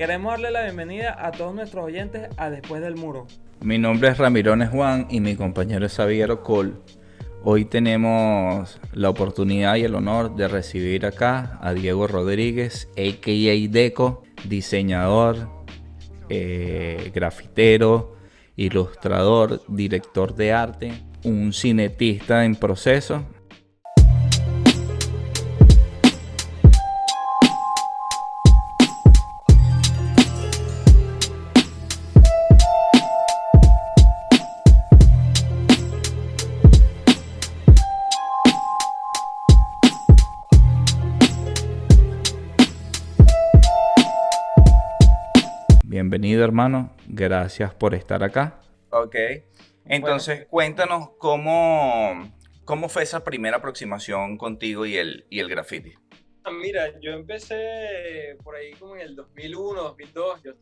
Queremos darle la bienvenida a todos nuestros oyentes a Después del Muro. Mi nombre es Ramirones Juan y mi compañero es Xavier Ocol. Hoy tenemos la oportunidad y el honor de recibir acá a Diego Rodríguez, a.k.a. Deco, diseñador, grafitero, ilustrador, director de arte, un cinetista en proceso. Bienvenido, hermano. Gracias por estar acá. Ok. Entonces, cuéntanos cómo fue esa primera aproximación contigo y el graffiti. Mira, yo empecé por ahí como en el 2001, 2002. Yo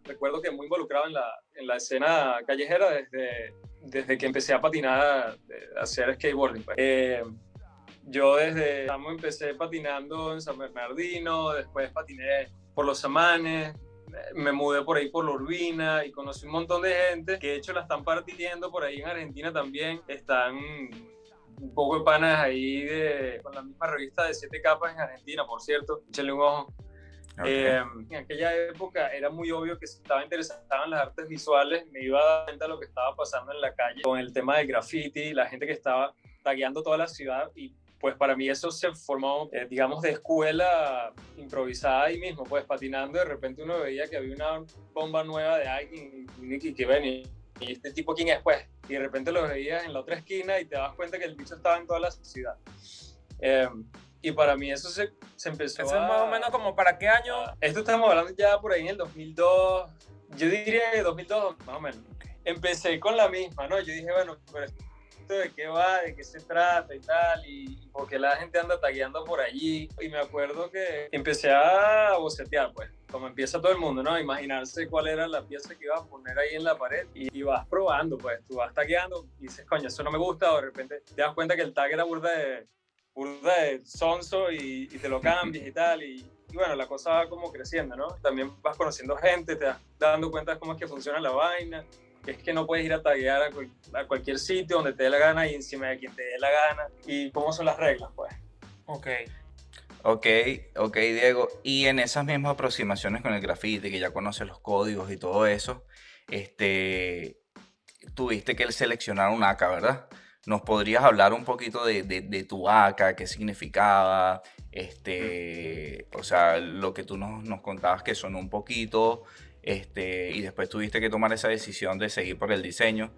recuerdo que muy involucrado en la escena callejera desde que empecé a patinar, a hacer skateboarding. Yo empecé patinando en San Bernardino, después patiné por los Samanes, me mudé por ahí por la Urbina y conocí un montón de gente que de hecho la están partiendo por ahí en Argentina también. Están un poco de panas ahí con la misma revista de 7 capas en Argentina, por cierto, échenle un ojo. Okay. En aquella época era muy obvio que si estaba interesado en las artes visuales me iba a dar cuenta de lo que estaba pasando en la calle con el tema del graffiti, la gente que estaba tagueando toda la ciudad, y pues para mí eso se formó, digamos, de escuela improvisada ahí mismo, pues patinando. De repente uno veía que había una bomba nueva de alguien y que ven, y este tipo quién es, pues, y de repente lo veías en la otra esquina y te das cuenta que el bicho estaba en toda la ciudad. Y para mí eso se empezó. ¿Eso es más o menos como para qué año? Esto estamos hablando ya por ahí en el 2002, yo diría que 2002 más o menos. Empecé con la misma, ¿no? Yo dije, bueno, pero de qué va, de qué se trata y tal, y porque la gente anda tagueando por allí. Y me acuerdo que empecé a bocetear, pues, como empieza todo el mundo, ¿no? Imaginarse cuál era la pieza que ibas a poner ahí en la pared, y vas probando, pues, tú vas tagueando y dices, coño, eso no me gusta, o de repente te das cuenta que el tag era burda de sonso y te lo cambias y tal, y bueno, la cosa va como creciendo, ¿no? También vas conociendo gente, te vas dando cuenta de cómo es que funciona la vaina, que es que no puedes ir a taguear a cualquier sitio donde te dé la gana y encima de quien te dé la gana, y cómo son las reglas, pues. Ok, Diego. Y en esas mismas aproximaciones con el graffiti, que ya conoces los códigos y todo eso, tuviste que seleccionar un AK, ¿verdad? ¿Nos podrías hablar un poquito de tu AK, qué significaba? O sea, lo que tú nos contabas que sonó un poquito, y después tuviste que tomar esa decisión de seguir por el diseño.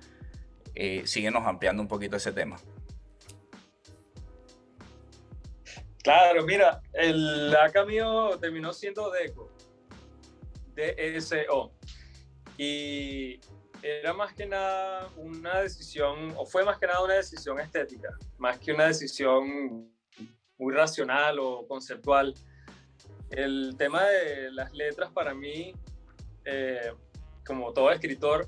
Síguenos ampliando un poquito ese tema. Claro, mira, el AK mío terminó siendo Deco, DSO, y era más que nada una decisión, o fue más que nada una decisión estética, más que una decisión muy racional o conceptual. El tema de las letras para mí, como todo escritor,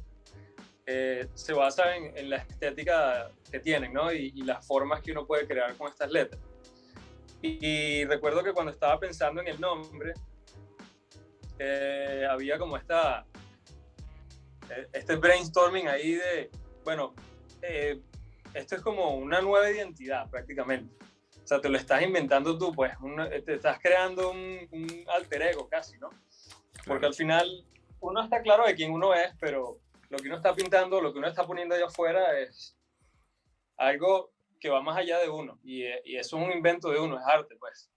se basa en la estética que tienen, ¿no? Y las formas que uno puede crear con estas letras. Y recuerdo que cuando estaba pensando en el nombre, había como este brainstorming ahí de, bueno, esto es como una nueva identidad prácticamente. O sea, te lo estás inventando tú, pues, te estás creando un alter ego casi, ¿no? Porque al final uno está claro de quién uno es, pero lo que uno está pintando, lo que uno está poniendo allá afuera es algo que va más allá de uno, y eso es un invento de uno, es arte, pues.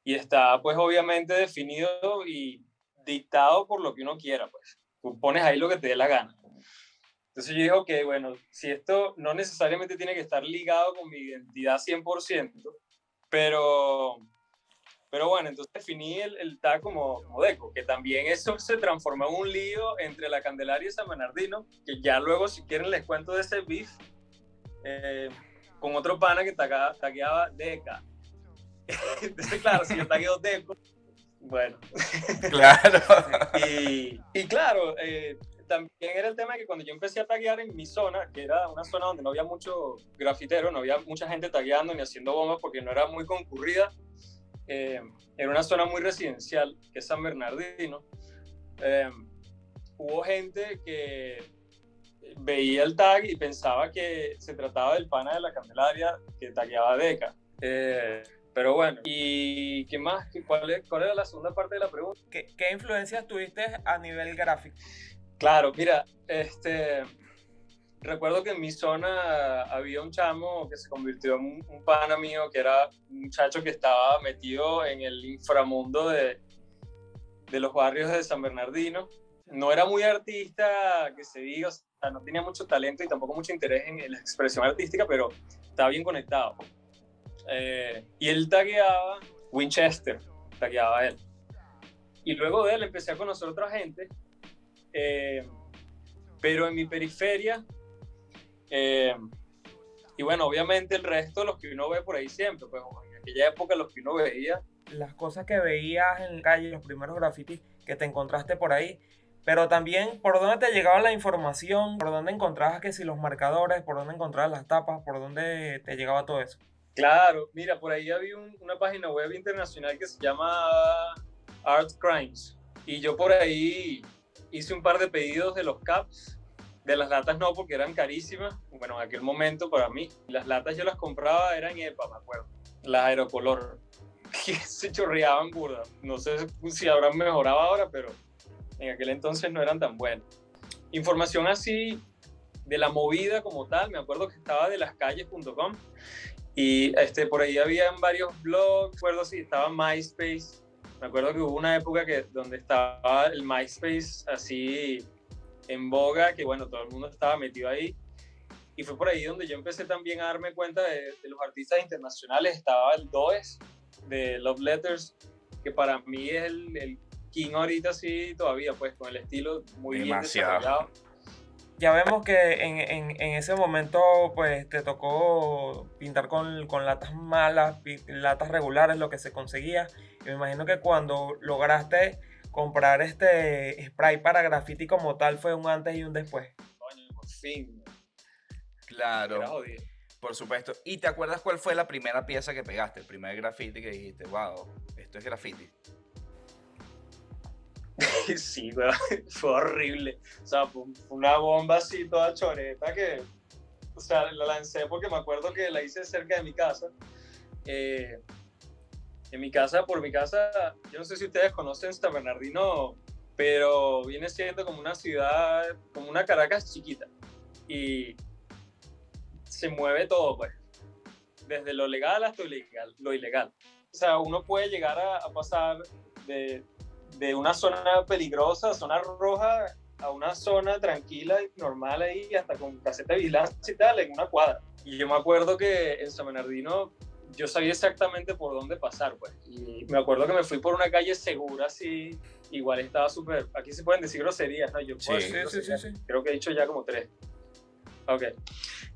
Y está, pues, obviamente definido y dictado por lo que uno quiera, pues. Tú pones ahí lo que te dé la gana. Entonces yo digo que, bueno, si esto no necesariamente tiene que estar ligado con mi identidad 100%, pero bueno, entonces definí el tag como Deco, que también eso se transformó en un lío entre la Candelaria y San Bernardino, que ya luego, si quieren, les cuento de ese beef, con otro pana que tagueaba Deca. Entonces, claro, si yo tagueo Deco, bueno. Claro. y claro, también era el tema de que cuando yo empecé a taguear en mi zona, que era una zona donde no había mucho grafitero, no había mucha gente tagueando ni haciendo bombas porque no era muy concurrida, era una zona muy residencial, que es San Bernardino. eh, hubo gente que veía el tag y pensaba que se trataba del pana de la Candelaria que tagueaba Deca. Pero bueno, ¿y qué más? ¿Cuál era la segunda parte de la pregunta? ¿Qué influencias tuviste a nivel gráfico? Claro, mira, recuerdo que en mi zona había un chamo que se convirtió en un pana mío, que era un muchacho que estaba metido en el inframundo de los barrios de San Bernardino. No era muy artista, que se diga, o sea, no tenía mucho talento y tampoco mucho interés en la expresión artística, pero estaba bien conectado. Y él tagueaba Winchester, tagueaba él. Y luego de él empecé a conocer otra gente, pero en mi periferia, y bueno, obviamente el resto, los que uno ve por ahí siempre, pues en aquella época los que uno veía. Las cosas que veías en la calle, los primeros grafitis que te encontraste por ahí, pero también por dónde te llegaba la información, por dónde encontrabas que si los marcadores, por dónde encontrabas las tapas, por dónde te llegaba todo eso. Claro, mira, por ahí había una página web internacional que se llama Art Crimes, y yo por ahí hice un par de pedidos de los caps, de las latas no, porque eran carísimas, bueno, en aquel momento para mí. Las latas yo las compraba, eran EPA, me acuerdo, las Aerocolor, que se chorreaban burda. No sé si habrán mejorado ahora, pero en aquel entonces no eran tan buenas. Información así de la movida como tal, me acuerdo que estaba de lascalles.com, y por ahí habían varios blogs, me acuerdo si estaba MySpace. Me acuerdo que hubo una época donde estaba el MySpace así en boga, que bueno, todo el mundo estaba metido ahí. Y fue por ahí donde yo empecé también a darme cuenta de los artistas internacionales. Estaba el Does de Love Letters, que para mí es el king ahorita, sí, todavía, pues con el estilo muy demasiado bien desarrollado. Ya vemos que en ese momento pues te tocó pintar con latas malas, latas regulares, lo que se conseguía. Y me imagino que cuando lograste comprar este spray para graffiti como tal fue un antes y un después. Coño, por fin. Claro, Era jodido. por supuesto. ¿Y te acuerdas cuál fue la primera pieza que pegaste? El primer graffiti que dijiste, wow, esto es graffiti. Sí, güey, fue horrible. O sea, fue una bomba así toda choreta que, o sea, la lancé porque me acuerdo que la hice cerca de mi casa. Por mi casa, yo no sé si ustedes conocen San Bernardino, pero viene siendo como una ciudad, como una Caracas chiquita. Y se mueve todo, pues, desde lo legal hasta lo ilegal. O sea, uno puede llegar a pasar de una zona peligrosa, zona roja, a una zona tranquila y normal ahí, hasta con caseta de vigilancia y tal, en una cuadra. Y yo me acuerdo que en San Bernardino yo sabía exactamente por dónde pasar, pues. Y me acuerdo que me fui por una calle segura, así, igual estaba súper... Aquí se pueden decir groserías, ¿no? Yo puedo decir groserías. Sí. Creo que he dicho ya como 3. Ok.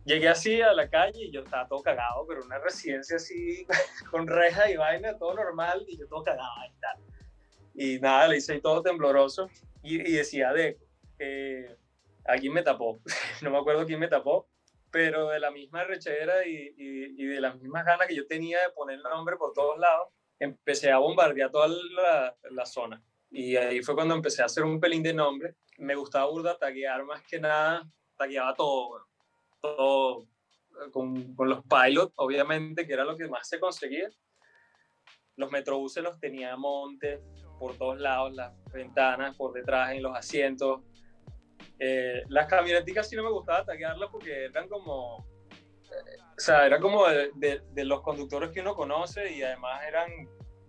Llegué así a la calle y yo estaba todo cagado, pero una residencia así, con reja y vaina, todo normal, y yo todo cagado y tal. Y nada, le hice ahí todo tembloroso y decía Deco. Alguien me tapó, no me acuerdo quién me tapó, pero de la misma rechera y de las mismas ganas que yo tenía de poner el nombre por todos lados, empecé a bombardear toda la zona. Y ahí fue cuando empecé a hacer un pelín de nombre. Me gustaba burda taguear más que nada, tagueaba todo con los pilots, obviamente, que era lo que más se conseguía. Los metrobuses los tenía a monte por todos lados, las ventanas, por detrás, en los asientos. Las camioneticas sí no me gustaba taguearlas porque eran como, o sea, eran como de los conductores que uno conoce, y además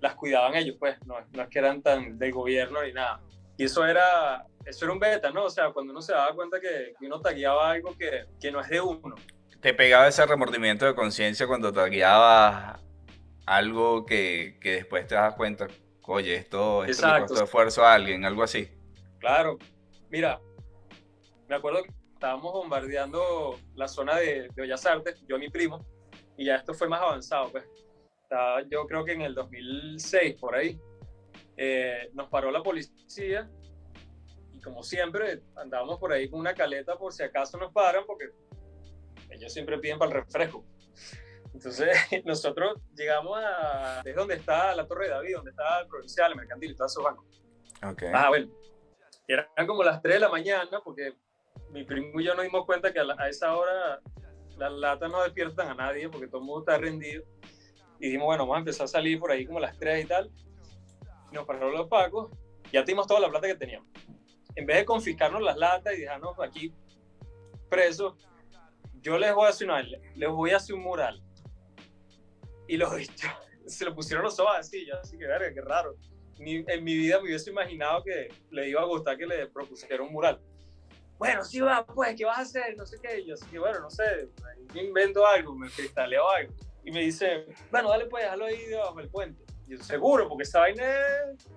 las cuidaban ellos, pues, no es que eran tan del gobierno ni nada. Y eso era un beta, ¿no? O sea, cuando uno se daba cuenta que uno tagueaba algo que no es de uno. ¿Te pegaba ese remordimiento de conciencia cuando tagueabas algo que después te das cuenta, oye, esto le costó esfuerzo a alguien, algo así? Claro. Mira, me acuerdo que estábamos bombardeando la zona de Bellas Artes, yo y mi primo, y ya esto fue más avanzado, pues. Yo creo que en el 2006, por ahí, nos paró la policía, y como siempre, andábamos por ahí con una caleta por si acaso nos paran, porque ellos siempre piden para el refresco. Entonces, nosotros llegamos es donde está la Torre de David, donde está el Provincial, el Mercantil y todos esos bancos. Okay. Bueno. Eran como las 3 de la mañana, porque mi primo y yo nos dimos cuenta que a esa hora las latas no despiertan a nadie, porque todo el mundo está rendido. Y dijimos, bueno, vamos a empezar a salir por ahí como las 3 y tal. Y nos pararon los pacos, ya tuvimos toda la plata que teníamos. En vez de confiscarnos las latas y dejarnos aquí presos, yo les voy a hacer les voy a hacer un mural. Y los bichos se lo pusieron los ojos así, yo así que verga, qué raro. En mi vida me hubiese imaginado que le iba a gustar que le propusiera un mural. Bueno, sí va, pues, ¿qué vas a hacer? No sé qué. Y yo así que, bueno, no sé, me invento algo, me cristaleo algo. Y me dice, bueno, dale pues, déjalo ahí debajo del puente. Y yo, seguro, porque esa vaina es,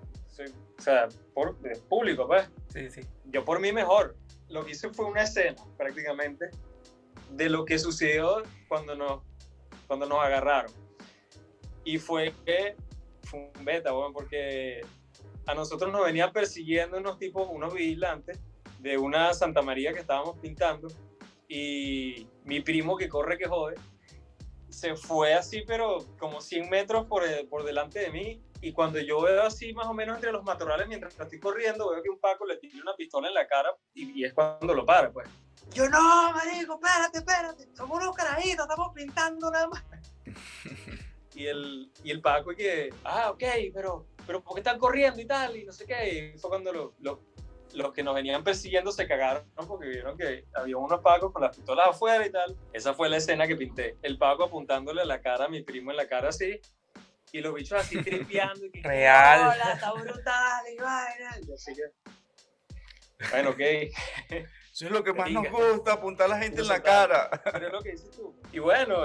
o sea, es público, pues. Sí, sí. Yo por mí mejor. Lo que hice fue una escena, prácticamente, de lo que sucedió cuando nos agarraron. Y fue un beta, bueno, porque a nosotros nos venían persiguiendo unos vigilantes de una Santa María que estábamos pintando, y mi primo, que corre que jode, se fue así, pero como 100 metros por delante de mí, y cuando yo veo así más o menos entre los matorrales mientras estoy corriendo, veo que un Paco le tira una pistola en la cara, y es cuando lo para, pues. Yo, no, marico, espérate, somos unos carajitos, estamos pintando nada más. Y el Paco y que, ok, pero ¿por qué están corriendo y tal? Y no sé qué. Y fue cuando los que nos venían persiguiendo se cagaron, ¿no? Porque vieron que había unos Pacos con las pistolas afuera y tal. Esa fue la escena que pinté. El Paco apuntándole a la cara a mi primo en la cara así, y los bichos así tripeando. Y que, Real. hola, está brutal, y vaina. Y así que, bueno, ok. Eso es lo que más nos gusta, apuntar a la gente en la cara. Pero es lo que dices tú. Y bueno,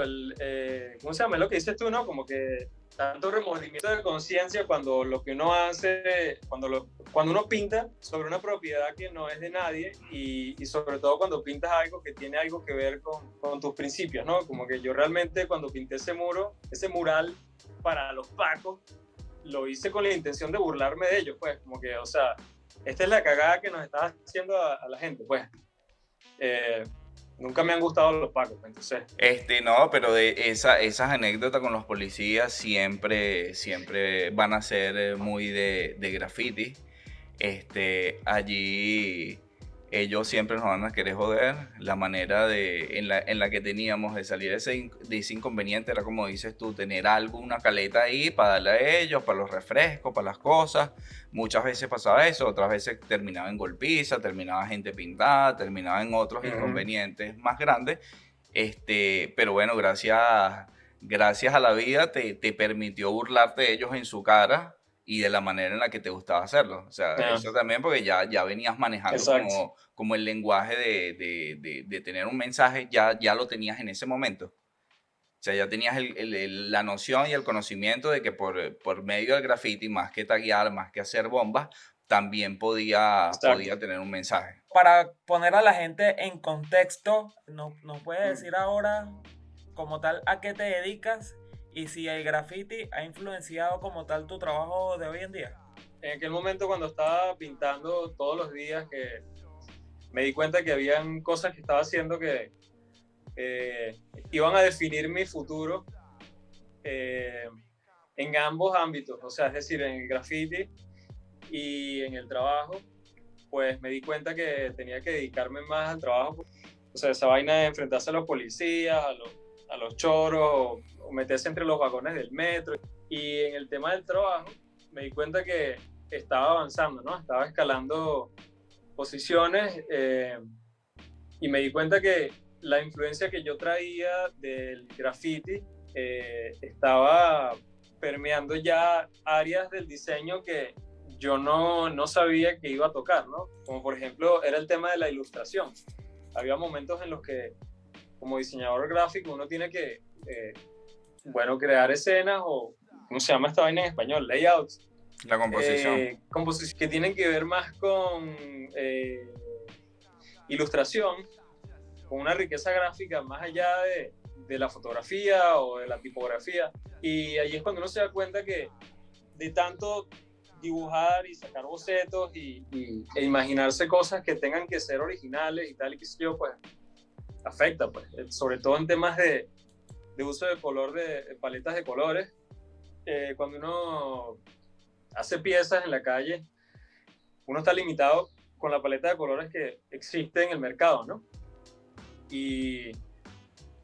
¿cómo se llama? Es lo que dices tú, ¿no? Como que tanto remordimiento de conciencia cuando lo que uno hace, cuando uno pinta sobre una propiedad que no es de nadie, y sobre todo cuando pintas algo que tiene algo que ver con tus principios, ¿no? Como que yo realmente cuando pinté ese mural para los Pacos, lo hice con la intención de burlarme de ellos, pues, como que, o sea, esta es la cagada que nos está haciendo a la gente, pues. Nunca me han gustado los Pacos, entonces. No, pero de esas anécdotas con los policías siempre van a ser muy de graffiti. Allí ellos siempre nos van a querer joder. La manera en la que teníamos de salir de ese inconveniente era, como dices tú, tener algo, una caleta ahí para darle a ellos, para los refrescos, para las cosas. Muchas veces pasaba eso, otras veces terminaba en golpiza, terminaba gente pintada, terminaba en otros inconvenientes más grandes. Pero bueno, gracias a la vida te permitió burlarte de ellos en su cara y de la manera en la que te gustaba hacerlo. O sea, eso también, porque ya venías manejando como el lenguaje de tener un mensaje, ya lo tenías en ese momento. O sea, ya tenías la noción y el conocimiento de que por medio del graffiti, más que taguear, más que hacer bombas, también podía tener un mensaje. Para poner a la gente en contexto, ¿nos puedes decir ahora como tal a qué te dedicas y si el graffiti ha influenciado como tal tu trabajo de hoy en día? En aquel momento, cuando estaba pintando todos los días, que me di cuenta que habían cosas que estaba haciendo que iban a definir mi futuro en ambos ámbitos, o sea, es decir, en el graffiti y en el trabajo, pues me di cuenta que tenía que dedicarme más al trabajo. O sea, esa vaina de enfrentarse a los policías, a los choros, o meterse entre los vagones del metro. Y en el tema del trabajo, me di cuenta que estaba avanzando, ¿no? Estaba escalando posiciones, y me di cuenta que la influencia que yo traía del graffiti estaba permeando ya áreas del diseño que yo no sabía que iba a tocar, ¿no? Como por ejemplo era el tema de la ilustración. Había momentos en los que como diseñador gráfico uno tiene que, crear escenas, o ¿cómo se llama esta vaina en español? Layouts. La composición. Composición que tienen que ver más con ilustración, con una riqueza gráfica más allá de la fotografía o de la tipografía. Y ahí es cuando uno se da cuenta que de tanto dibujar y sacar bocetos e imaginarse cosas que tengan que ser originales y tal, y qué sé yo, pues afecta, pues, sobre todo en temas de uso de color, de paletas de colores. Cuando uno hace piezas en la calle, uno está limitado con la paleta de colores que existe en el mercado, ¿no? Y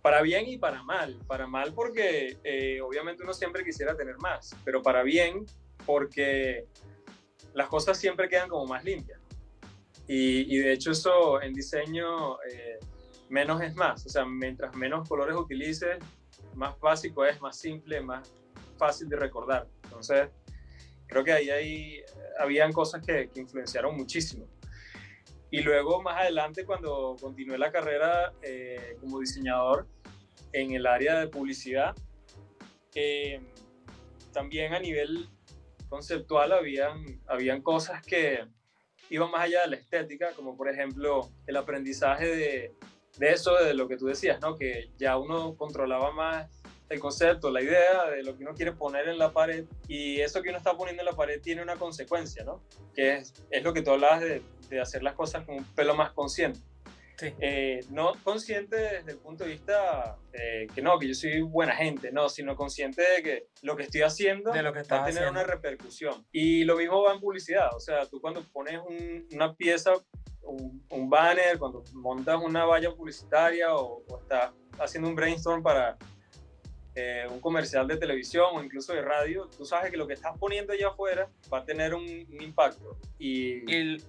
para bien y para mal. Para mal porque obviamente uno siempre quisiera tener más, pero para bien porque las cosas siempre quedan como más limpias. Y de hecho eso en diseño menos es más. O sea, mientras menos colores utilices, más básico es, más simple, más fácil de recordar. Entonces, creo que ahí habían cosas que influenciaron muchísimo. Y luego, más adelante, cuando continué la carrera como diseñador en el área de publicidad, también a nivel conceptual habían cosas que iban más allá de la estética, como por ejemplo el aprendizaje de eso, de lo que tú decías, ¿no? Que ya uno controlaba más el concepto, la idea de lo que uno quiere poner en la pared, y eso que uno está poniendo en la pared tiene una consecuencia, ¿no? Que es lo que tú hablabas de hacer las cosas con un pelo más consciente. Sí. No consciente desde el punto de vista que no, que yo soy buena gente, no, sino consciente de que lo que estoy haciendo De lo que va estás a tener haciendo. una repercusión. Y lo mismo va en publicidad, o sea, tú cuando pones una pieza, un banner, cuando montas una valla publicitaria o estás haciendo un brainstorm para un comercial de televisión o incluso de radio, tú sabes que lo que estás poniendo allá afuera va a tener un impacto. Y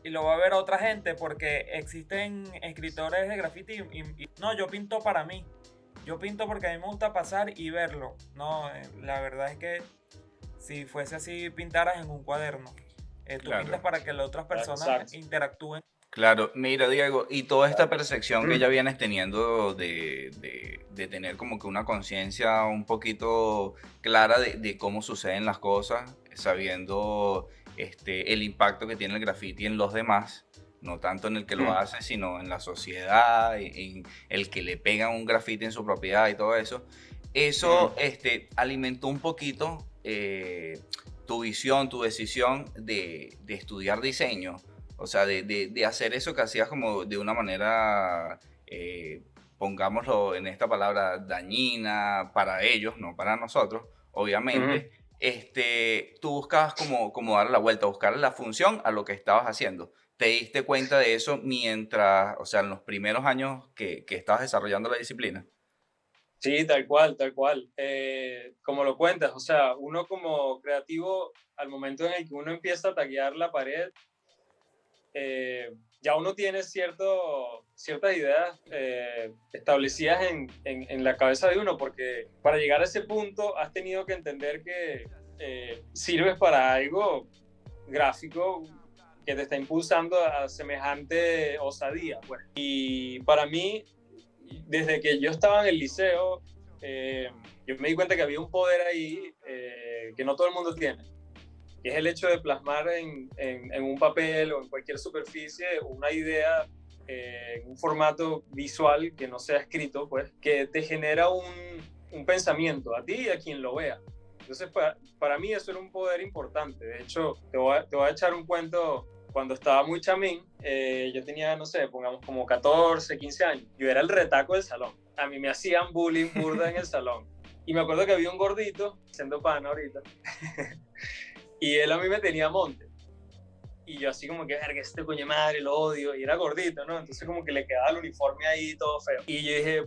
lo va a ver otra gente porque existen escritores de graffiti no, yo pinto para mí. Yo pinto porque a mí me gusta pasar y verlo. No, la verdad es que si fuese así, pintaras en un cuaderno. Tú Claro. pintas para que las otras personas Exacto. interactúen. Claro, mira Diego, y toda esta percepción que ya vienes teniendo de tener como que una conciencia un poquito clara de cómo suceden las cosas, sabiendo el impacto que tiene el graffiti en los demás, no tanto en el que lo hace, sino en la sociedad, en el que le pegan un graffiti en su propiedad y todo eso. Eso alimentó un poquito tu visión, tu decisión de estudiar diseño. O sea, de hacer eso que hacías como de una manera, pongámoslo en esta palabra, dañina para ellos, no para nosotros, obviamente. Tú buscabas como darle la vuelta, buscar la función a lo que estabas haciendo. ¿Te diste cuenta de eso mientras, o sea, en los primeros años que estabas desarrollando la disciplina? Sí, tal cual, tal cual. Como lo cuentas, o sea, uno como creativo, al momento en el que uno empieza a taguear la pared, ya uno tiene ciertas ideas establecidas en la cabeza de uno, porque para llegar a ese punto has tenido que entender que sirves para algo gráfico que te está impulsando a semejante osadía. Pues. Y para mí, desde que yo estaba en el liceo, yo me di cuenta que había un poder ahí que no todo el mundo tiene, que es el hecho de plasmar en un papel o en cualquier superficie una idea en un formato visual que no sea escrito, pues, que te genera un pensamiento a ti y a quien lo vea. Entonces, para mí eso era un poder importante. De hecho, te voy a echar un cuento. Cuando estaba muy chamín, yo tenía, no sé, pongamos como 14, 15 años. Yo era el retaco del salón. A mí me hacían bullying burda en el salón. Y me acuerdo que había un gordito, siendo pana ahorita, y él a mí me tenía monte. Y yo así como que, verga, este coño madre, lo odio. Y era gordito, ¿no? Entonces como que le quedaba el uniforme ahí todo feo. Y yo dije,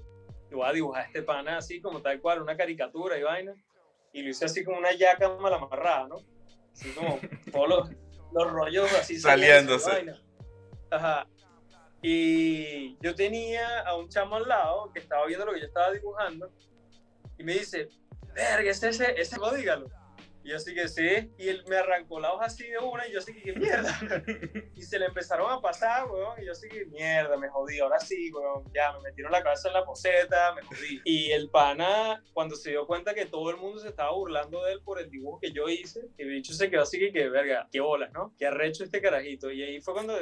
voy a dibujar a este pana así como tal cual, una caricatura y vaina. Y lo hice así como una yaca mal amarrada, ¿no? Así como todos los rollos así saliéndose. Ajá. Y yo tenía a un chamo al lado que estaba viendo lo que yo estaba dibujando y me dice, verga, ese, dígalo. Y yo así que sí, y él me arrancó la hoja así de una y yo así que mierda. Y se le empezaron a pasar, weón, y yo así que mierda, me jodí, ahora sí, weón, ya me metieron la cabeza en la poseta, me jodí. Y el pana, cuando se dio cuenta que todo el mundo se estaba burlando de él por el dibujo que yo hice, el bicho se quedó así que verga, qué bolas, ¿no? Qué arrecho este carajito. Y ahí fue cuando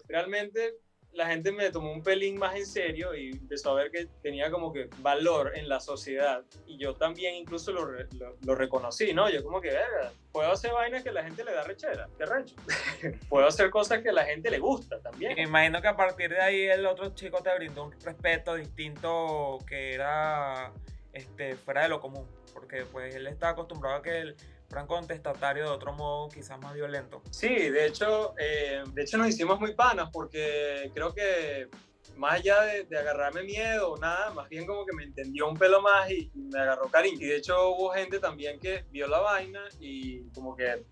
realmente la gente me tomó un pelín más en serio y empezó a ver que tenía como que valor en la sociedad. Y yo también incluso lo reconocí, ¿no? Yo como que, verga, puedo hacer vainas que a la gente le da rechera, qué recho. Puedo hacer cosas que a la gente le gusta también. Me imagino que a partir de ahí el otro chico te brindó un respeto distinto que era fuera de lo común. Porque pues él estaba acostumbrado a que fueran contestatarios de otro modo, quizás más violento. Sí, de hecho nos hicimos muy panas porque creo que más allá de agarrarme miedo o nada, más bien como que me entendió un pelo más y me agarró cariño. Y de hecho hubo gente también que vio la vaina y como que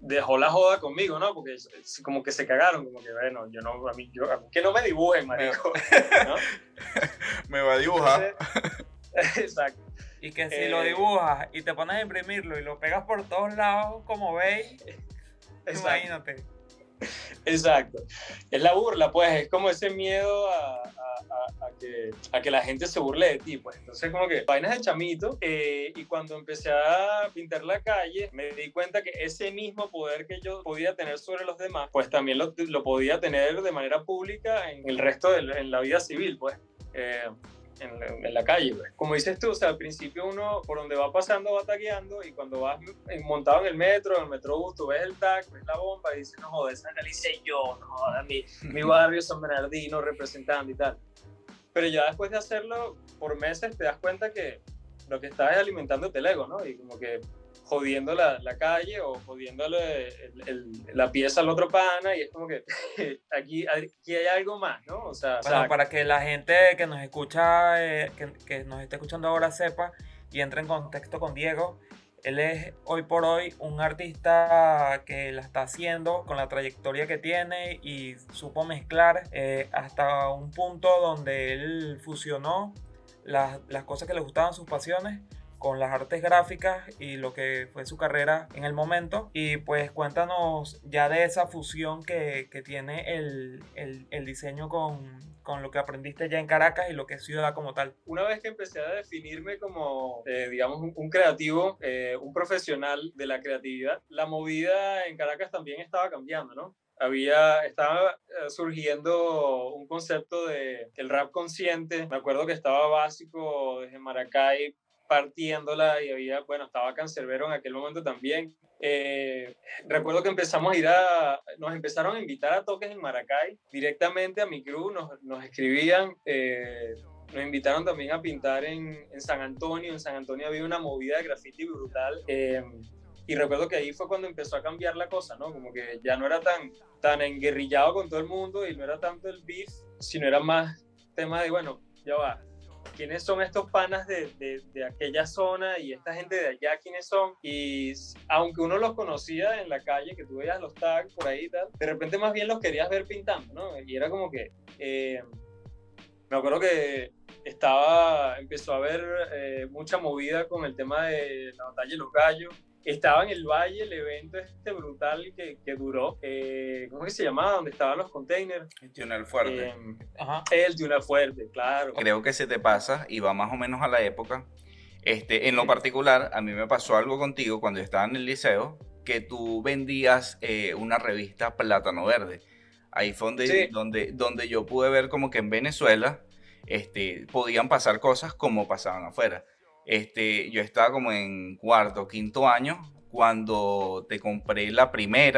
dejó la joda conmigo, ¿no? Porque como que se cagaron, como que bueno, a mí que no me dibujen, marico, ¿no? Me va a dibujar. Entonces, exacto. Y que si lo dibujas y te pones a imprimirlo y lo pegas por todos lados, como veis, imagínate. Exacto. Es la burla, pues, es como ese miedo a que la gente se burle de ti, pues. Entonces, como que vainas de chamito, y cuando empecé a pintar la calle, me di cuenta que ese mismo poder que yo podía tener sobre los demás, pues también lo podía tener de manera pública en el resto en la vida civil, pues. En la calle, pues. Como dices tú, o sea, al principio uno por donde va pasando va tagueando y cuando vas montado en el metrobús, tú ves el tag, ves la bomba y dices, no joder, esa la hice yo, no joder, mi barrio San Bernardino representando y tal. Pero ya después de hacerlo por meses te das cuenta que lo que estás es alimentándote el ego, ¿no? Y como que jodiendo la calle o jodiéndole la pieza al otro pana y es como que aquí hay algo más, ¿no? O sea, para que la gente que nos escucha, que nos esté escuchando ahora sepa y entre en contexto con Diego, él es hoy por hoy un artista que la está haciendo con la trayectoria que tiene y supo mezclar hasta un punto donde él fusionó las cosas que le gustaban, sus pasiones, con las artes gráficas y lo que fue su carrera en el momento. Y pues cuéntanos ya de esa fusión que tiene el diseño con lo que aprendiste ya en Caracas y lo que es Ciudad como tal. Una vez que empecé a definirme como, digamos, un creativo, un profesional de la creatividad, la movida en Caracas también estaba cambiando, ¿no? Estaba surgiendo un concepto de el rap consciente. Me acuerdo que estaba Básico desde Maracay partiéndola y estaba Cancerbero en aquel momento también. Recuerdo que nos empezaron a invitar a toques en Maracay, directamente a mi crew, nos escribían, nos invitaron también a pintar en San Antonio. En San Antonio había una movida de graffiti brutal. Y recuerdo que ahí fue cuando empezó a cambiar la cosa, ¿no? Como que ya no era tan enguerrillado con todo el mundo y no era tanto el beef, sino era más tema de, bueno, ya va, ¿quiénes son estos panas de aquella zona y esta gente de allá quiénes son? Y aunque uno los conocía en la calle, que tú veías los tags por ahí y tal, de repente más bien los querías ver pintando, ¿no? Y era como que, me acuerdo que empezó a haber mucha movida con el tema de la batalla de los gallos. Estaba en el Valle el evento brutal que duró, ¿cómo es que se llamaba? Donde estaban los containers. El Túnel Fuerte. El Túnel Fuerte, claro. Creo que se te pasa y va más o menos a la época. En lo particular, a mí me pasó algo contigo cuando estaba en el liceo, que tú vendías una revista Plátano Verde. Ahí fue donde yo pude ver como que en Venezuela podían pasar cosas como pasaban afuera. Yo estaba como en cuarto, quinto año cuando te compré la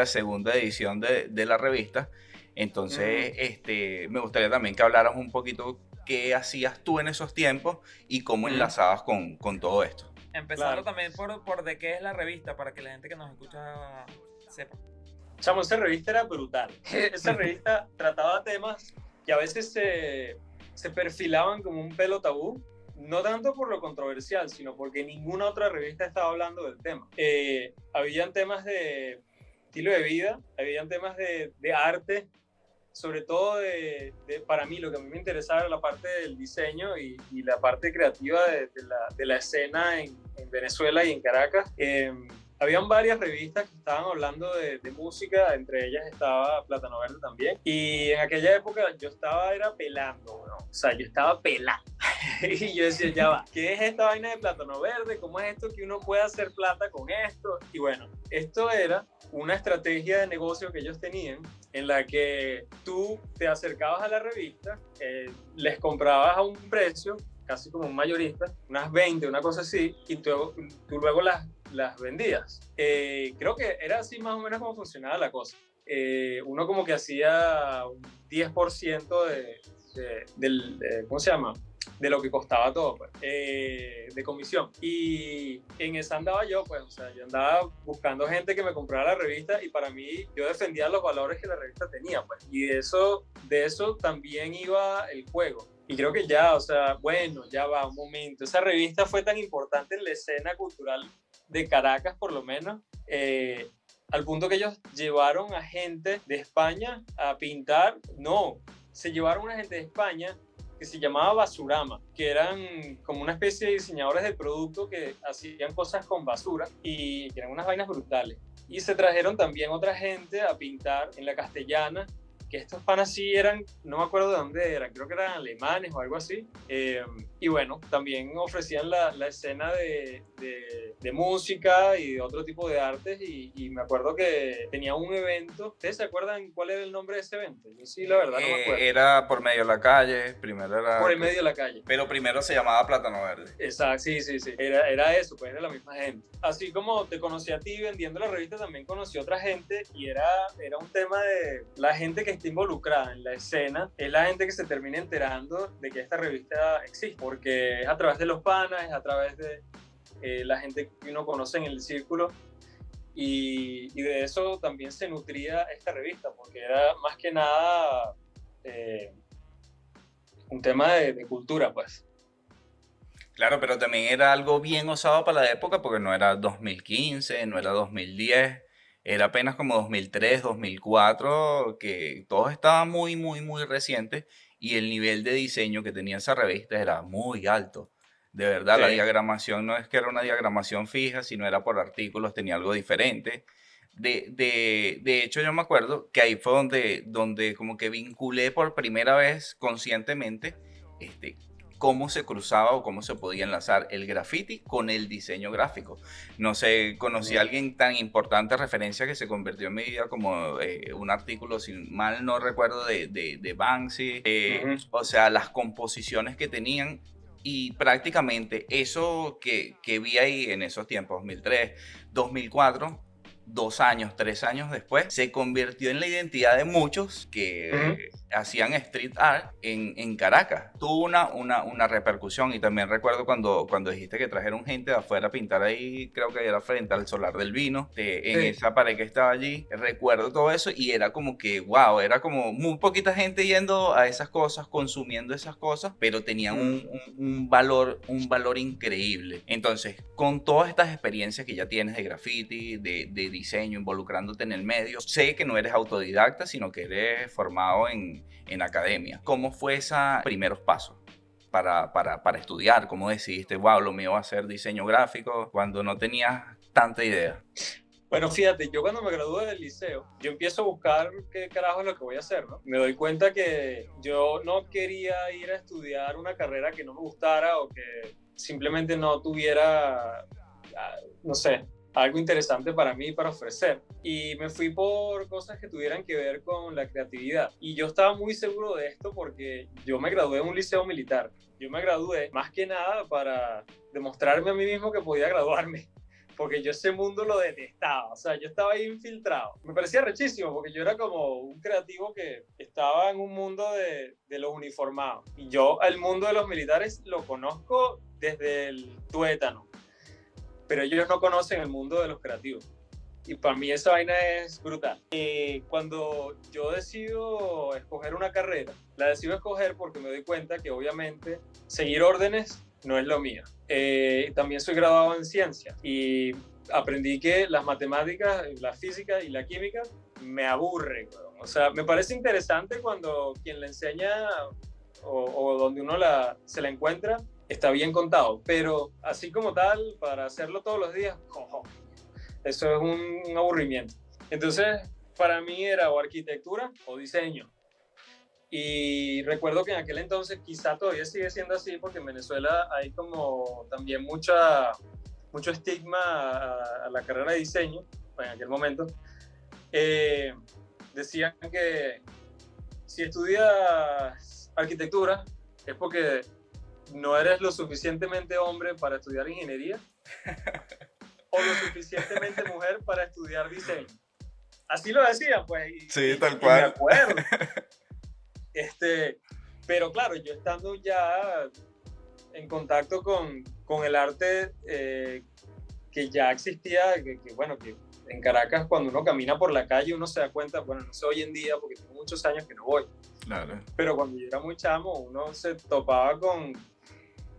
segunda edición de la revista. Entonces, me gustaría también que hablaras un poquito qué hacías tú en esos tiempos y cómo enlazabas con todo esto. Empezando también por de qué es la revista, para que la gente que nos escucha sepa. Chamo, esa revista era brutal. Esa revista trataba temas que a veces se perfilaban como un pelo tabú. No tanto por lo controversial, sino porque ninguna otra revista estaba hablando del tema. Habían temas de estilo de vida, habían temas de arte, sobre todo para mí lo que a mí me interesaba era la parte del diseño y la parte creativa de la escena en Venezuela y en Caracas. Habían varias revistas que estaban hablando de música, entre ellas estaba Plátano Verde también. Y en aquella época yo era pelando, ¿no? O sea, yo estaba pelando. Y yo decía, ya va, ¿qué es esta vaina de Plátano Verde? ¿Cómo es esto que uno puede hacer plata con esto? Y bueno, esto era una estrategia de negocio que ellos tenían en la que tú te acercabas a la revista, les comprabas a un precio, casi como un mayorista, unas 20, una cosa así, y tú luego las vendías. Creo que era así más o menos como funcionaba la cosa. Uno como que hacía un 10% del ¿cómo se llama? de lo que costaba todo, pues, de comisión. Y en esa andaba yo, pues, o sea, yo andaba buscando gente que me comprara la revista y para mí yo defendía los valores que la revista tenía, pues, y de eso también iba el juego. Y creo que ya, o sea, bueno, ya va un momento. Esa revista fue tan importante en la escena cultural de Caracas, por lo menos, al punto que ellos llevaron a gente de España a pintar. No, se llevaron a gente de España que se llamaba Basurama, que eran como una especie de diseñadores de producto que hacían cosas con basura y eran unas vainas brutales. Y se trajeron también otra gente a pintar en la Castellana, que estos panas sí eran, no me acuerdo de dónde eran, creo que eran alemanes o algo así. Y bueno, también ofrecían la escena de música y de otro tipo de artes. Y me acuerdo que tenía un evento. ¿Ustedes se acuerdan cuál era el nombre de ese evento? Yo sí, la verdad, no me acuerdo. Era por medio de la calle, primero era... Por el medio de la calle. Pero primero se llamaba Plátano Verde. Exacto, sí. Era eso, pues era la misma gente. Así como te conocí a ti vendiendo la revista, también conocí a otra gente y era un tema de la gente que está involucrada en la escena, es la gente que se termina enterando de que esta revista existe, porque es a través de los panas, es a través de la gente que uno conoce en el círculo. Y de eso también se nutría esta revista, porque era más que nada un tema de cultura, pues. Claro, pero también era algo bien osado para la época porque no era 2015, no era 2010, era apenas como 2003, 2004, que todo estaba muy, muy, muy reciente y el nivel de diseño que tenía esa revista era muy alto. De verdad, la Sí. diagramación no es que era una diagramación fija, sino era por artículos, tenía algo diferente. De hecho, yo me acuerdo que ahí fue donde como que vinculé por primera vez conscientemente este, cómo se cruzaba o cómo se podía enlazar el graffiti con el diseño gráfico. No sé, conocí a alguien tan importante, referencia, que se convirtió en mi vida como un artículo, si mal no recuerdo, de Banksy. O sea, las composiciones que tenían y prácticamente eso que vi ahí en esos tiempos, 2003, 2004, 2 años, 3 años después, se convirtió en la identidad de muchos que hacían street art en Caracas. Tuvo una repercusión y también recuerdo cuando dijiste que trajeron gente de afuera a pintar ahí, creo que era frente al Solar del Vino, en esa pared que estaba allí. Recuerdo todo eso y era como que, wow, era como muy poquita gente yendo a esas cosas, consumiendo esas cosas, pero tenían un valor increíble. Entonces, con todas estas experiencias que ya tienes de graffiti, de diseño, involucrándote en el medio, sé que no eres autodidacta, sino que eres formado en academia. ¿Cómo fue esos primeros pasos para estudiar? ¿Cómo decidiste, wow, lo mío va a ser diseño gráfico, cuando no tenías tanta idea? Bueno, fíjate, yo cuando me gradué del liceo, yo empiezo a buscar qué carajo es lo que voy a hacer, ¿no? Me doy cuenta que yo no quería ir a estudiar una carrera que no me gustara o que simplemente no tuviera, no sé, algo interesante para mí para ofrecer. Y me fui por cosas que tuvieran que ver con la creatividad. Y yo estaba muy seguro de esto porque yo me gradué en un liceo militar. Yo me gradué más que nada para demostrarme a mí mismo que podía graduarme, porque yo ese mundo lo detestaba, o sea, yo estaba ahí infiltrado. Me parecía rechísimo, porque yo era como un creativo que estaba en un mundo de los uniformados. Y yo el mundo de los militares lo conozco desde el tuétano, pero ellos no conocen el mundo de los creativos. Y para mí esa vaina es brutal. Cuando yo decido escoger una carrera, la decido escoger porque me doy cuenta que obviamente seguir órdenes no es lo mío. También soy graduado en ciencia y aprendí que las matemáticas, la física y la química me aburren. O sea, me parece interesante cuando quien la enseña o donde uno se la encuentra está bien contado, pero así como tal, para hacerlo todos los días, eso es un aburrimiento. Entonces, para mí era o arquitectura o diseño. Y recuerdo que en aquel entonces, quizá todavía sigue siendo así, porque en Venezuela hay como también mucho estigma a la carrera de diseño, en aquel momento. Decían que si estudias arquitectura es porque no eres lo suficientemente hombre para estudiar ingeniería o lo suficientemente mujer para estudiar diseño. Así lo decían, pues. Sí, tal cual. Me acuerdo. Pero claro, yo estando ya en contacto con el arte que ya existía, bueno, que en Caracas cuando uno camina por la calle uno se da cuenta, bueno, no sé hoy en día porque tengo muchos años que no voy, Claro. pero cuando yo era muy chamo uno se topaba con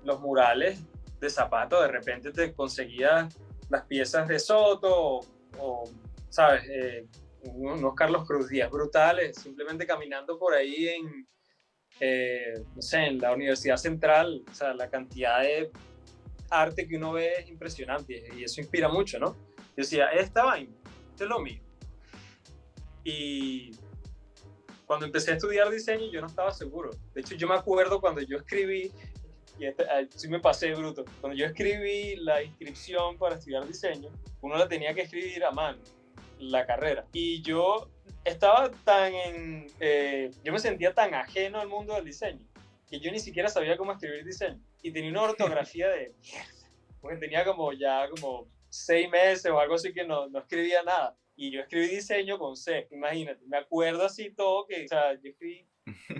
los murales de Zapato, de repente te conseguías las piezas de Soto ¿sabes? Unos Carlos Cruz Díaz brutales, simplemente caminando por ahí no sé, en la Universidad Central, o sea, la cantidad de arte que uno ve es impresionante y eso inspira mucho, ¿no? Yo decía, esta vaina, esto es lo mío. Y cuando empecé a estudiar diseño yo no estaba seguro. De hecho, yo me acuerdo cuando yo escribí, sí me pasé bruto, cuando yo escribí la inscripción para estudiar diseño, uno la tenía que escribir a mano, la carrera. Y yo estaba yo me sentía tan ajeno al mundo del diseño que yo ni siquiera sabía cómo escribir diseño. Y tenía una ortografía de mierda, porque tenía como 6 meses o algo así que no escribía nada. Y yo escribí diseño con C, imagínate, me acuerdo así todo que, o sea, yo escribí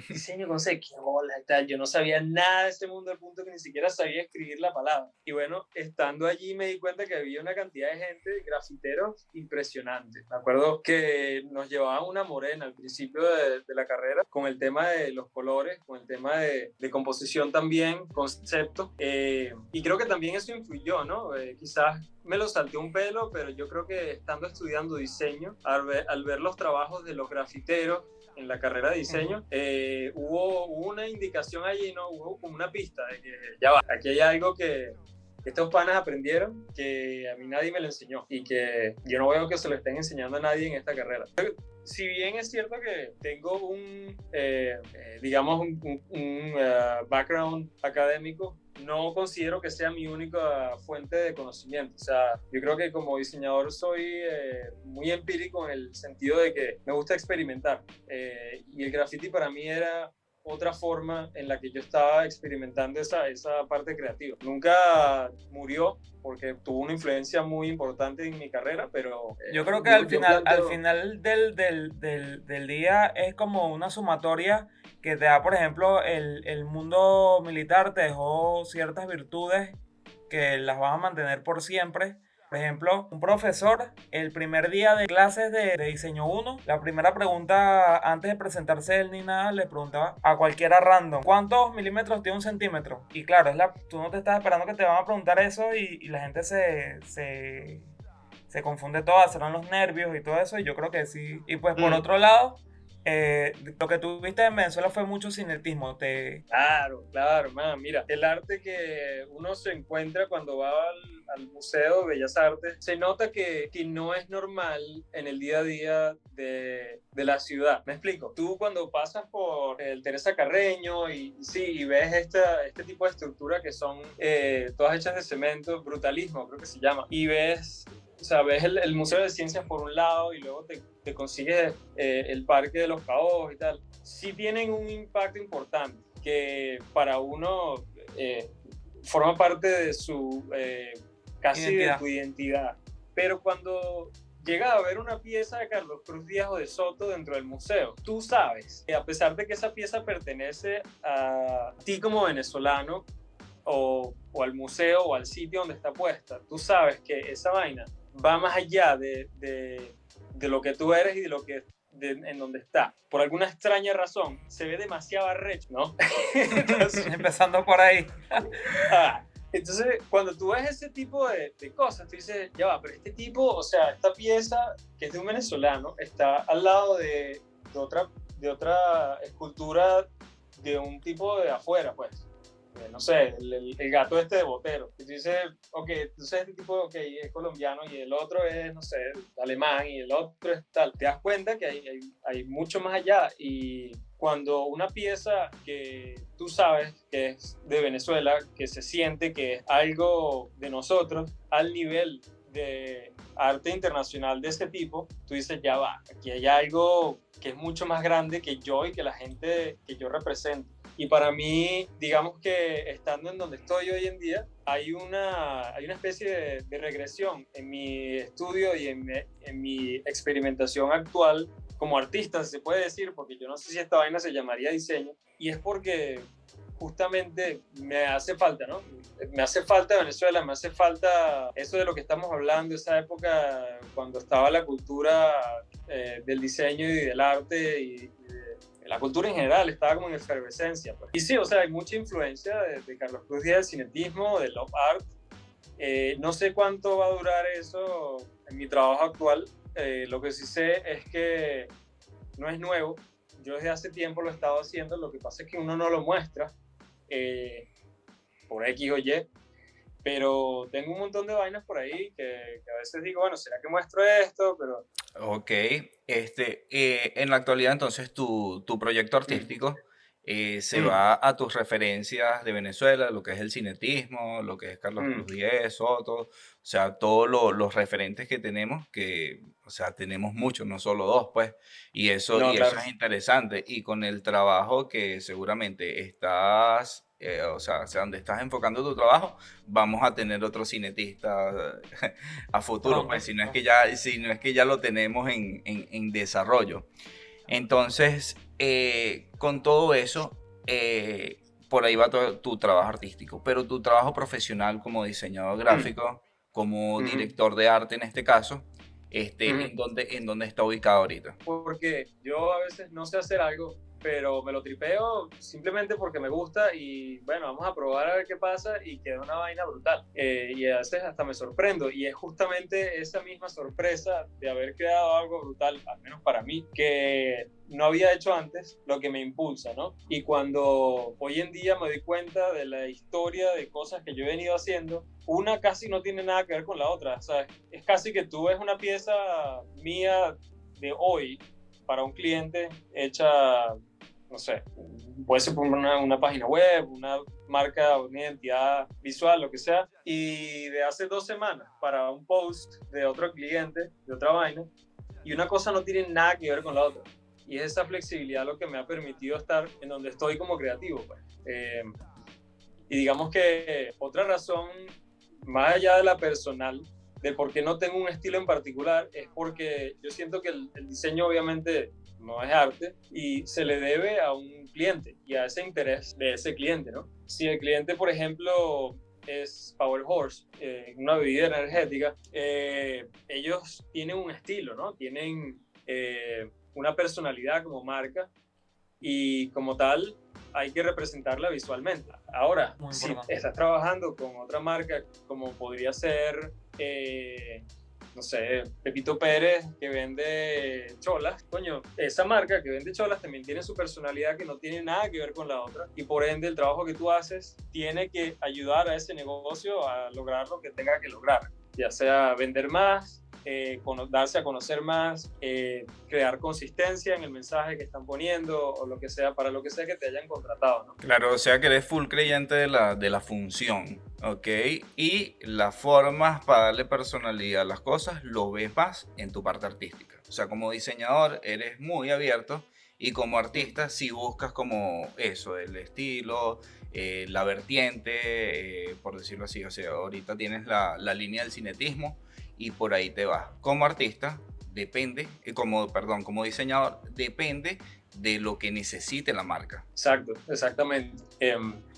diseño con C, qué bola y tal. Yo no sabía nada de este mundo al punto que ni siquiera sabía escribir la palabra. Y bueno, estando allí me di cuenta que había una cantidad de gente, grafiteros, impresionante. Me acuerdo que nos llevaban una morena al principio de la carrera con el tema de los colores, con el tema de composición también, concepto. Y creo que también eso influyó, ¿no? Quizás me lo salté un pelo, pero yo creo que estando estudiando diseño, al ver los trabajos de los grafiteros en la carrera de diseño, hubo una indicación allí, ¿no? Hubo como una pista de que ya va, aquí hay algo que estos panas aprendieron que a mí nadie me lo enseñó y que yo no veo que se lo estén enseñando a nadie en esta carrera. Si bien es cierto que tengo digamos, un background académico, no considero que sea mi única fuente de conocimiento. O sea, yo creo que como diseñador soy muy empírico en el sentido de que me gusta experimentar. Y el graffiti para mí era otra forma en la que yo estaba experimentando esa parte creativa. Nunca murió porque tuvo una influencia muy importante en mi carrera, pero... yo creo que al final del día es como una sumatoria que te da, por ejemplo, el mundo militar te dejó ciertas virtudes que las vas a mantener por siempre. Por ejemplo, un profesor, el primer día de clases de diseño 1, la primera pregunta antes de presentarse él ni nada, le preguntaba a cualquiera random, ¿cuántos milímetros tiene un centímetro? Y claro, tú no te estás esperando que te van a preguntar eso y la gente se confunde todo, serán los nervios y todo eso, y yo creo que sí. Y pues por otro lado, lo que tú viste en Venezuela fue mucho cinetismo. Claro, man. Mira, el arte que uno se encuentra cuando va al Museo de Bellas Artes, se nota que no es normal en el día a día de la ciudad. ¿Me explico? Tú cuando pasas por el Teresa Carreño y ves este tipo de estructuras que son todas hechas de cemento, brutalismo creo que se llama, y ves... O sea, ves el Museo de Ciencias por un lado y luego te consigues el Parque de los Caobos y tal. Sí tienen un impacto importante que para uno forma parte de su casi de tu identidad. Pero cuando llegas a ver una pieza de Carlos Cruz Díaz o de Soto dentro del museo, tú sabes que a pesar de que esa pieza pertenece a ti como venezolano, o al museo o al sitio donde está puesta, tú sabes que esa vaina va más allá de lo que tú eres y de lo que en donde está. Por alguna extraña razón, se ve demasiado arrecho, ¿no? Entonces, empezando por ahí. Entonces, cuando tú ves ese tipo de cosas, tú dices, ya va, pero este tipo, o sea, esta pieza que es de un venezolano, está al lado de otra escultura de un tipo de afuera, pues. No sé, el gato este de Botero. Y tú dices, ok, entonces este tipo okay, es colombiano y el otro es, no sé, alemán y el otro es tal. Te das cuenta que hay mucho más allá y cuando una pieza que tú sabes que es de Venezuela, que se siente que es algo de nosotros, al nivel de arte internacional de este tipo, tú dices, ya va, aquí hay algo que es mucho más grande que yo y que la gente que yo represento. Y para mí, digamos que estando en donde estoy hoy en día, hay una especie de regresión en mi estudio y en mi experimentación actual como artista, se puede decir, porque yo no sé si esta vaina se llamaría diseño, y es porque justamente me hace falta, ¿no? Me hace falta Venezuela, me hace falta eso de lo que estamos hablando, esa época cuando estaba la cultura del diseño y del arte y de la cultura en general, estaba como en efervescencia. Pues. Y sí, o sea, hay mucha influencia de Carlos Cruz Díaz, del cinetismo, del love art. No sé cuánto va a durar eso en mi trabajo actual. Lo que sí sé es que no es nuevo. Yo desde hace tiempo lo he estado haciendo, lo que pasa es que uno no lo muestra por X o Y, pero tengo un montón de vainas por ahí que a veces digo, bueno, ¿será que muestro esto? Pero... Ok, en la actualidad entonces tu proyecto artístico se va a tus referencias de Venezuela, lo que es el cinetismo, lo que es Carlos Cruz Diez, Soto, o sea, todos los referentes que tenemos, que, o sea, tenemos muchos, no solo dos, pues, No, y claro. eso es interesante, y con el trabajo que seguramente estás, o sea, hacia donde estás enfocando tu trabajo, vamos a tener otro cinetista a futuro, Pronto. pues si no es que ya lo tenemos en desarrollo. Entonces, con todo eso, por ahí va tu trabajo artístico, pero tu trabajo profesional como diseñador gráfico, como director de arte en este caso, ¿en dónde está ubicado ahorita? Porque yo a veces no sé hacer algo, pero me lo tripeo simplemente porque me gusta y bueno, vamos a probar a ver qué pasa y queda una vaina brutal. Y a veces hasta me sorprendo y es justamente esa misma sorpresa de haber creado algo brutal, al menos para mí, que no había hecho antes, lo que me impulsa, ¿no? Y cuando hoy en día me doy cuenta de la historia de cosas que yo he venido haciendo, una casi no tiene nada que ver con la otra. O sea, es casi que tú ves una pieza mía de hoy para un cliente hecha, no sé, puede ser por una página web, una marca, una identidad visual, lo que sea, y de hace 2 semanas para un post de otro cliente, de otra vaina, y una cosa no tiene nada que ver con la otra. Y es esa flexibilidad lo que me ha permitido estar en donde estoy como creativo. Pues. Y digamos que otra razón, más allá de la personal, de por qué no tengo un estilo en particular, es porque yo siento que el diseño obviamente no es arte y se le debe a un cliente y a ese interés de ese cliente, ¿no? Si el cliente, por ejemplo, es Power Horse, una bebida energética, ellos tienen un estilo, ¿no? Tienen una personalidad como marca y como tal hay que representarla visualmente. Ahora, si estás trabajando con otra marca como podría ser, no sé, Pepito Pérez que vende cholas, coño, esa marca que vende cholas también tiene su personalidad que no tiene nada que ver con la otra y por ende el trabajo que tú haces tiene que ayudar a ese negocio a lograr lo que tenga que lograr, ya sea vender más, darse a conocer más, crear consistencia en el mensaje que están poniendo o lo que sea, para lo que sea que te hayan contratado, ¿no? Claro, o sea que eres full creyente de la función, ¿ok? Y las formas para darle personalidad a las cosas lo ves más en tu parte artística. O sea, como diseñador eres muy abierto y como artista sí buscas como eso, el estilo, la vertiente, por decirlo así. O sea, ahorita tienes la línea del cinetismo y por ahí te vas. Como artista depende, como diseñador depende de lo que necesite la marca. Exacto, exactamente.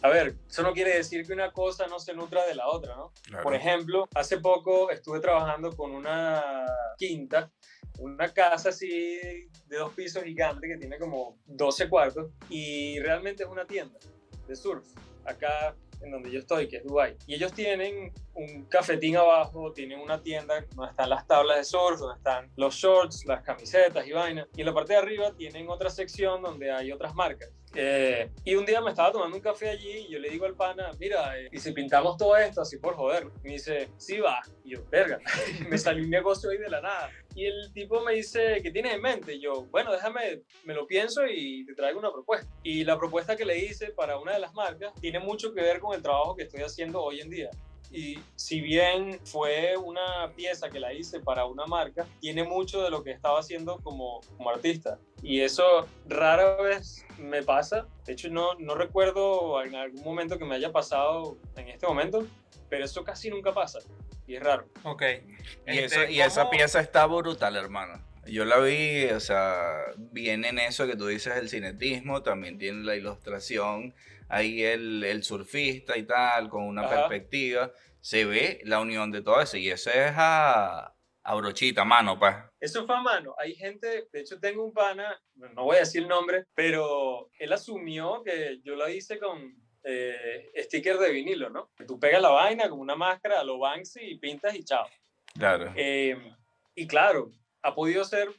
A ver, eso no quiere decir que una cosa no se nutra de la otra, ¿no? Claro. Por ejemplo, hace poco estuve trabajando con una quinta, una casa así de 2 pisos gigante que tiene como 12 cuartos y realmente es una tienda de surf. Acá en donde yo estoy, que es Dubái. Y ellos tienen un cafetín abajo, tienen una tienda donde están las tablas de surf, donde están los shorts, las camisetas y vainas. Y en la parte de arriba tienen otra sección donde hay otras marcas. Y un día me estaba tomando un café allí y yo le digo al pana, mira, ¿y si pintamos todo esto así por joder? Me dice, sí va. Y yo, verga, me salió un negocio ahí de la nada. Y el tipo me dice, ¿qué tienes en mente? Y yo, bueno, déjame, me lo pienso y te traigo una propuesta. Y la propuesta que le hice para una de las marcas tiene mucho que ver con el trabajo que estoy haciendo hoy en día. Y si bien fue una pieza que la hice para una marca, tiene mucho de lo que estaba haciendo como artista. Y eso rara vez me pasa. De hecho, no recuerdo en algún momento que me haya pasado en este momento, pero eso casi nunca pasa. Y es raro. Ok. Y esa pieza está brutal, hermano. Yo la vi, o sea, viene en eso que tú dices el cinetismo, también tiene la ilustración, ahí el surfista y tal, con una Ajá. perspectiva, se ve la unión de todo eso, y eso es a brochita, mano, pues. Eso fue a mano. Hay gente, de hecho tengo un pana, no voy a decir el nombre, pero él asumió que yo lo hice con sticker de vinilo, ¿no? Tú pegas la vaina con una máscara a lo Banksy y pintas y chao. Claro, Eh, y claro, ha podido ser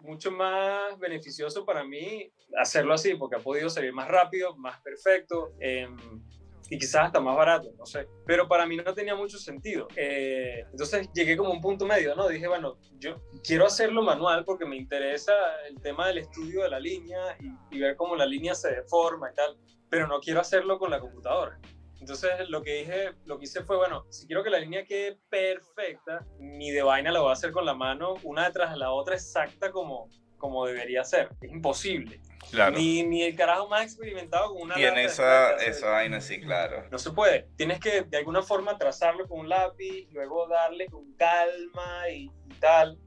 mucho más beneficioso para mí hacerlo así, porque ha podido salir más rápido, más perfecto. Y quizás hasta más barato, no sé. Pero para mí no tenía mucho sentido. Entonces llegué como a un punto medio, ¿no? Dije, bueno, yo quiero hacerlo manual porque me interesa el tema del estudio de la línea y ver cómo la línea se deforma y tal, pero no quiero hacerlo con la computadora. Entonces lo que hice fue, bueno, si quiero que la línea quede perfecta, ni de vaina la voy a hacer con la mano, una detrás de la otra exacta como debería ser. Es imposible. claro. Ni el carajo más experimentado con una Tiene lata de spray te hace esa eso. vaina, sí, claro. No se puede. Tienes que de alguna forma trazarlo con un lápiz, luego darle con calma y tal.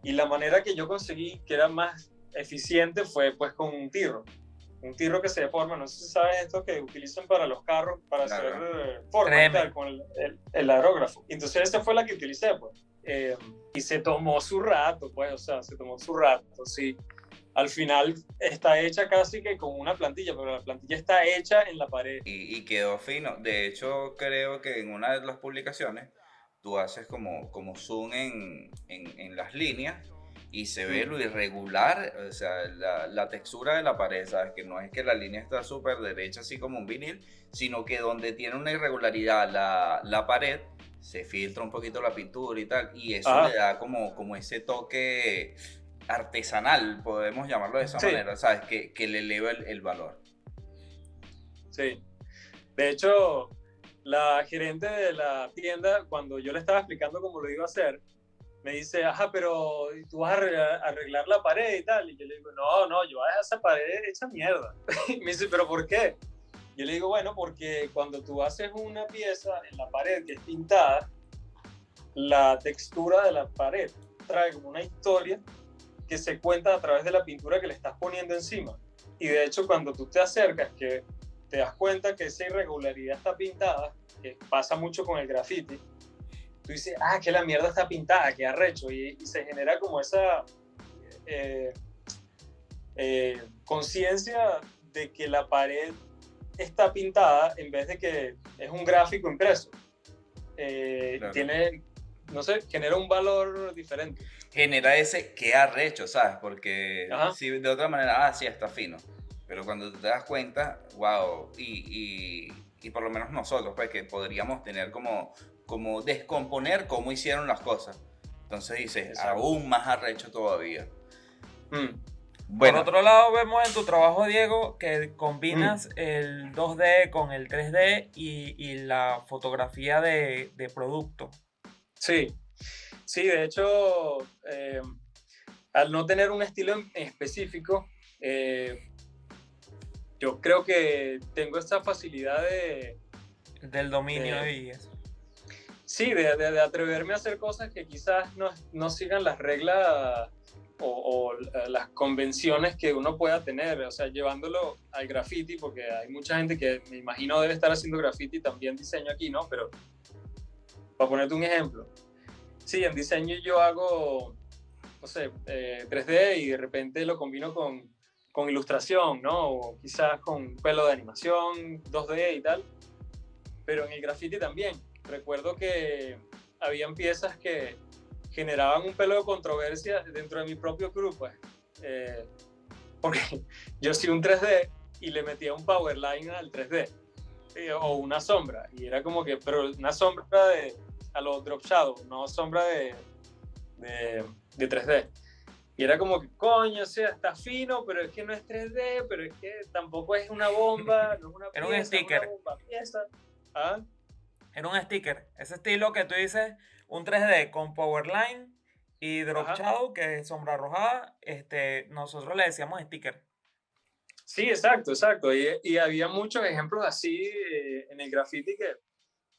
Y la manera que yo conseguí que era más eficiente fue pues con un tirro que se deforma, no sé si sabes esto que utilizan para los carros, para hacer Claro. formas y Créeme. tal, con el aerógrafo. Entonces esa fue la que utilicé, pues. Y se tomó su rato, pues, o sea, se tomó su rato, sí. Al final está hecha casi que con una plantilla, pero la plantilla está hecha en la pared. Y quedó fino. De hecho, creo que en una de las publicaciones tú haces como zoom en las líneas y se ve lo irregular, o sea, la textura de la pared, ¿sabes? Que no es que la línea está súper derecha así como un vinil, sino que donde tiene una irregularidad la pared, se filtra un poquito la pintura y tal, y eso le Ah, da como ese toque artesanal, podemos llamarlo de esa sí, manera, ¿sabes? Que le eleva el valor. sí. De hecho, la gerente de la tienda, cuando yo le estaba explicando cómo lo iba a hacer, me dice, ajá, pero tú vas a arreglar la pared y tal. Y yo le digo, no, no, yo voy a dejar esa pared hecha mierda. Y me dice, pero ¿por qué? Yo le digo, bueno, porque cuando tú haces una pieza en la pared que es pintada, la textura de la pared trae como una historia que se cuenta a través de la pintura que le estás poniendo encima. Y de hecho, cuando tú te acercas, que te das cuenta que esa irregularidad está pintada, que pasa mucho con el graffiti, tú dices, ah, que la mierda está pintada, que arrecho, y se genera como esa eh, conciencia de que la pared está pintada en vez de que es un gráfico impreso. Claro. Tiene, no sé, genera un valor diferente. Genera ese que arrecho, ¿sabes? Porque Ajá. si de otra manera, sí, está fino. Pero cuando te das cuenta, wow, y por lo menos nosotros, pues que podríamos tener como descomponer cómo hicieron las cosas. Entonces dices, Exacto. aún más arrecho todavía. Mm, Por Bueno, otro lado, vemos en tu trabajo, Diego, que mm. combinas el 2D con el 3D y la fotografía de producto. Sí, sí, de hecho, al no tener un estilo en específico, eh, yo creo que tengo esta facilidad Del dominio de y eso. sí, de atreverme a hacer cosas que quizás no sigan las reglas o las convenciones que uno pueda tener, o sea, llevándolo al graffiti, porque hay mucha gente que me imagino debe estar haciendo graffiti, también diseño aquí, ¿no? Pero para ponerte un ejemplo, sí, en diseño yo hago, no sé, 3D y de repente lo combino con ilustración, ¿no? O quizás con pelo de animación, 2D y tal, pero en el graffiti también. Recuerdo que habían piezas que generaban un pelo de controversia dentro de mi propio grupo, pues, porque yo hacía un 3D y le metía un power line al 3D o una sombra y era como que, pero una sombra a los drop shadow, no sombra de 3D. Y era como que, coño, o sea, está fino, pero es que no es 3D, pero es que tampoco es una bomba, no es una Era un pieza, es una sticker. bomba pieza. ¿Ah? Era un sticker. Ese estilo que tú dices, un 3D con Powerline y Drop Ajá. Shadow, que es sombra arrojada, nosotros le decíamos sticker. Sí, exacto, exacto. Y había muchos ejemplos así en el graffiti que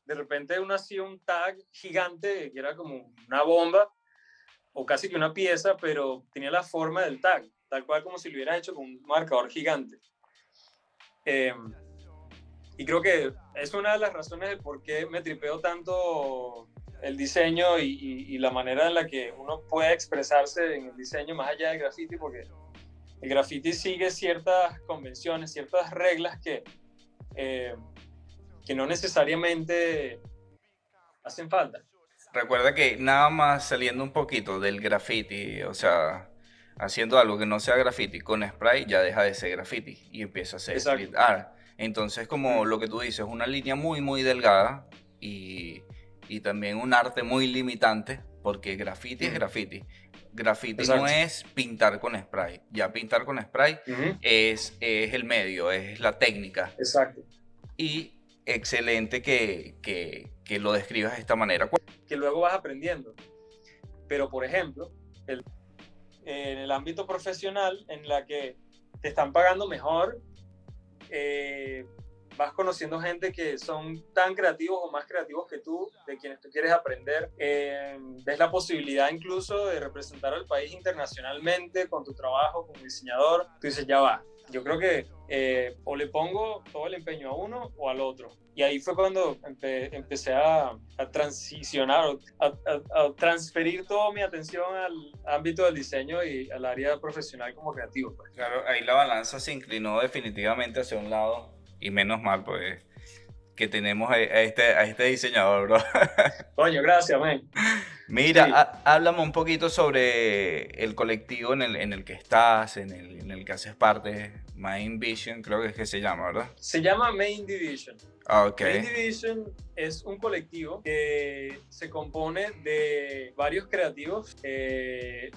de repente uno hacía un tag gigante que era como una bomba o casi que una pieza, pero tenía la forma del tag, tal cual como si lo hubieras hecho con un marcador gigante. Eh, y creo que es una de las razones de por qué me tripeo tanto el diseño y la manera en la que uno puede expresarse en el diseño más allá del graffiti, porque el graffiti sigue ciertas convenciones, ciertas reglas que no necesariamente hacen falta. Recuerda que nada más saliendo un poquito del graffiti, o sea, haciendo algo que no sea graffiti con spray, ya deja de ser graffiti y empieza a ser street Exacto. art. Entonces, como lo que tú dices, una línea muy, muy delgada y también un arte muy limitante, porque graffiti es graffiti. Graffiti no Exacto. es pintar con spray. Ya pintar con spray es el medio, es la técnica. Exacto. Y excelente que lo describas de esta manera. Que luego vas aprendiendo. Pero, por ejemplo, en el ámbito profesional, en la que te están pagando mejor, vas conociendo gente que son tan creativos o más creativos que tú, de quienes tú quieres aprender. Ves la posibilidad incluso de representar al país internacionalmente con tu trabajo como diseñador. Tú dices, ya va, yo creo que o le pongo todo el empeño a uno o al otro. Y ahí fue cuando empecé a transicionar, a transferir toda mi atención al ámbito del diseño y al área profesional como creativo. Pues. Claro, ahí la balanza se inclinó definitivamente hacia un lado y menos mal, pues, que tenemos a este diseñador, bro. Coño, gracias, man. Mira, Sí. háblame un poquito sobre el colectivo en el que estás, en el que haces parte, Main Vision, creo que es que se llama, ¿verdad? Se llama Main Division. Ah, ok. Main Division es un colectivo que se compone de varios creativos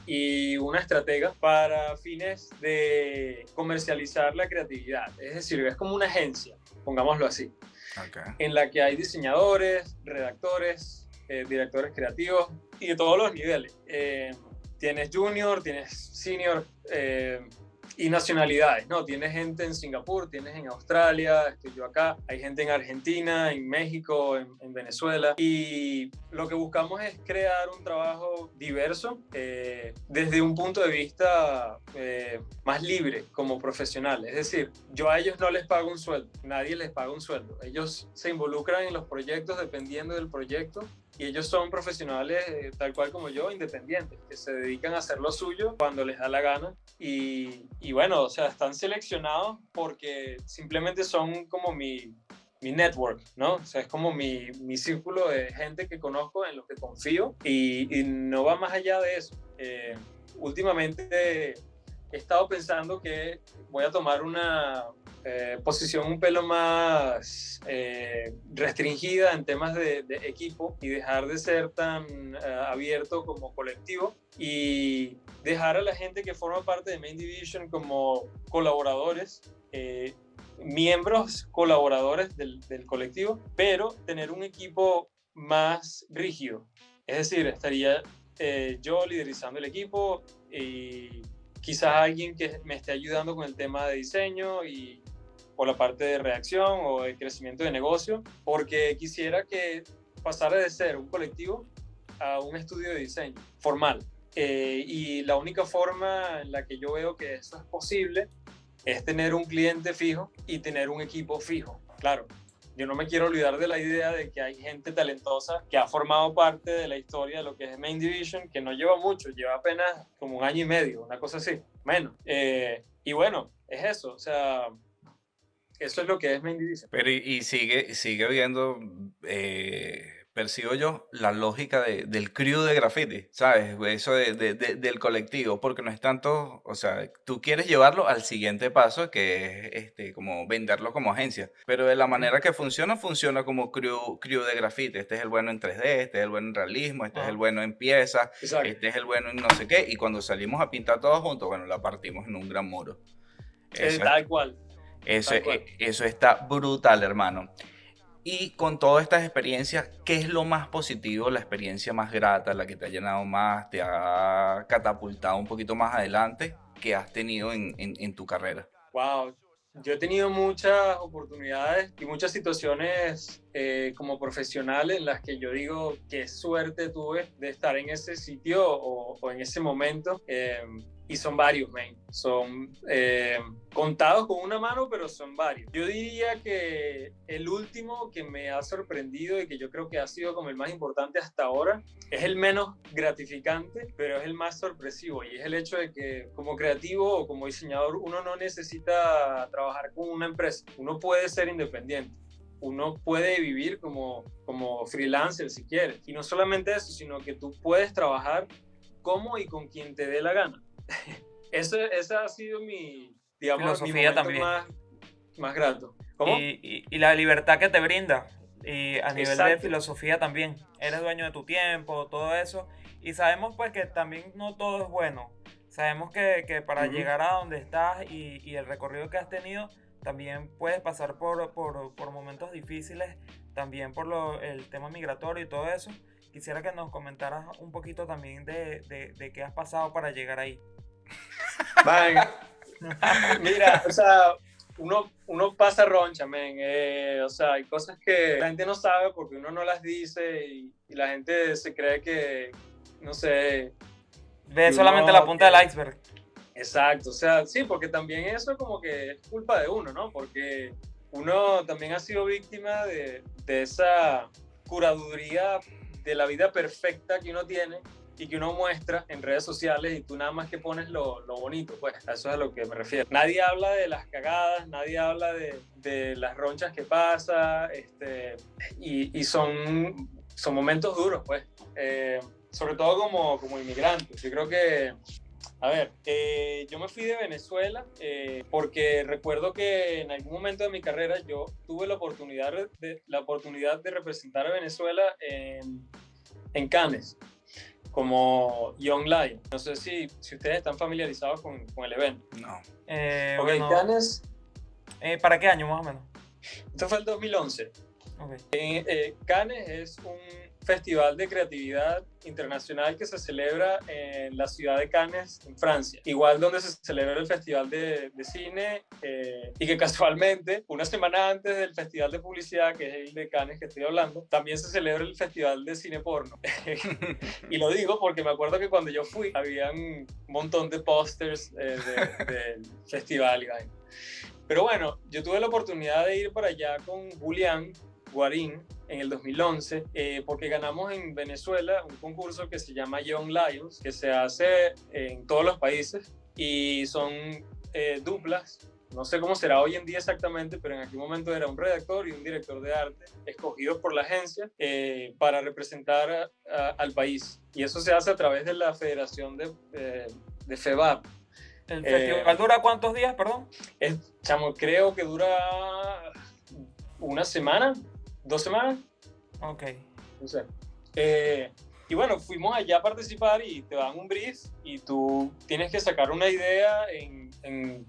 y una estratega para fines de comercializar la creatividad. Es decir, es como una agencia, pongámoslo así, Okay. en la que hay diseñadores, redactores, directores creativos y de todos los niveles. Tienes junior, tienes senior y nacionalidades, ¿no? Tienes gente en Singapur, tienes en Australia, estoy yo acá, hay gente en Argentina, en México, en Venezuela. Y lo que buscamos es crear un trabajo diverso desde un punto de vista más libre como profesional. Es decir, yo a ellos no les pago un sueldo, nadie les paga un sueldo. Ellos se involucran en los proyectos dependiendo del proyecto. Y ellos son profesionales tal cual como yo, independientes, que se dedican a hacer lo suyo cuando les da la gana. Y bueno, o sea, están seleccionados porque simplemente son como mi network, ¿no? O sea, es como mi círculo de gente que conozco, en los que confío y no va más allá de eso. Últimamente he estado pensando que voy a tomar una posición un pelo más restringida en temas de equipo y dejar de ser tan abierto como colectivo y dejar a la gente que forma parte de Main Division como colaboradores, miembros colaboradores del colectivo, pero tener un equipo más rígido. Es decir, estaría yo liderizando el equipo y quizás alguien que me esté ayudando con el tema de diseño y o la parte de redacción o de crecimiento de negocio, porque quisiera que pasara de ser un colectivo a un estudio de diseño formal. Y la única forma en la que yo veo que eso es posible es tener un cliente fijo y tener un equipo fijo. Claro, yo no me quiero olvidar de la idea de que hay gente talentosa que ha formado parte de la historia de lo que es Main Division, que no lleva mucho, lleva apenas como 1 año y medio, una cosa así, menos. Y bueno, es eso, o sea, eso es lo que es Main Division. Pero y sigue habiendo, percibo yo, la lógica del crew de graffiti, ¿sabes? Eso del colectivo, porque no es tanto, o sea, tú quieres llevarlo al siguiente paso, que es como venderlo como agencia, pero de la manera que funciona como crew de graffiti. Este es el bueno en 3D, este es el bueno en realismo, este es el bueno en piezas, Exacto. este es el bueno en no sé qué, y cuando salimos a pintar todos juntos, bueno, la partimos en un gran muro. Eso Tal cual. eso está brutal, hermano. Y con todas estas experiencias, ¿qué es lo más positivo, la experiencia más grata, la que te ha llenado más, te ha catapultado un poquito más adelante que has tenido en tu carrera? Wow, yo he tenido muchas oportunidades y muchas situaciones como profesional en las que yo digo qué suerte tuve de estar en ese sitio o en ese momento. Y son varios, man. Son contados con una mano, pero son varios. Yo diría que el último que me ha sorprendido y que yo creo que ha sido como el más importante hasta ahora, es el menos gratificante, pero es el más sorpresivo. Y es el hecho de que como creativo o como diseñador uno no necesita trabajar con una empresa. Uno puede ser independiente. Uno puede vivir como freelancer si quiere. Y no solamente eso, sino que tú puedes trabajar como y con quien te dé la gana. Esa ha sido mi, digamos, mi Filosofía momento también. más grato. ¿Cómo? Y la libertad que te brinda. Y a nivel de Exacto. filosofía también. Eres dueño de tu tiempo, todo eso. Y sabemos pues que también no todo es bueno. Sabemos que para Uh-huh. llegar a donde estás y el recorrido que has tenido, también puedes pasar por momentos difíciles, también por el tema migratorio y todo eso. Quisiera que nos comentaras un poquito también de qué has pasado para llegar ahí. Man, mira, o sea, uno pasa roncha, men. O sea, hay cosas que la gente no sabe porque uno no las dice y la gente se cree que, no sé, Ve que solamente la uno... punta del iceberg. Exacto, o sea, sí, porque también eso como que es culpa de uno, ¿no? Porque uno también ha sido víctima de esa curaduría de la vida perfecta que uno tiene y que uno muestra en redes sociales y tú nada más que pones lo bonito, pues a eso es a lo que me refiero. Nadie habla de las cagadas, nadie habla de las ronchas que pasa, y son momentos duros, pues, sobre todo como inmigrante. Yo creo que a ver, yo me fui de Venezuela porque recuerdo que en algún momento de mi carrera yo tuve la oportunidad de representar a Venezuela en Cannes como Young Lion. No sé si ustedes están familiarizados con el evento. No. Ok, Bueno, Cannes, ¿para qué año más o menos? esto fue el 2011. Okay. Cannes es un festival de creatividad internacional que se celebra en la ciudad de Cannes, en Francia. Igual donde se celebra el festival de cine y que casualmente, una semana antes del festival de publicidad, que es el de Cannes que estoy hablando, también se celebra el festival de cine porno. Y lo digo porque me acuerdo que cuando yo fui, habían un montón de pósters del festival. Pero bueno, yo tuve la oportunidad de ir para allá con Julián Guarín en el 2011 porque ganamos en Venezuela un concurso que se llama Young Lions, que se hace en todos los países y son duplas. No sé cómo será hoy en día exactamente, pero en aquel momento era un redactor y un director de arte escogidos por la agencia para representar al país. Y eso se hace a través de la Federación de FEBAP. ¿El festival dura cuántos días, perdón? Chamo, creo que dura una semana, 2 semanas. Ok. No sé. Y bueno, fuimos allá a participar y te dan un brief y tú tienes que sacar una idea en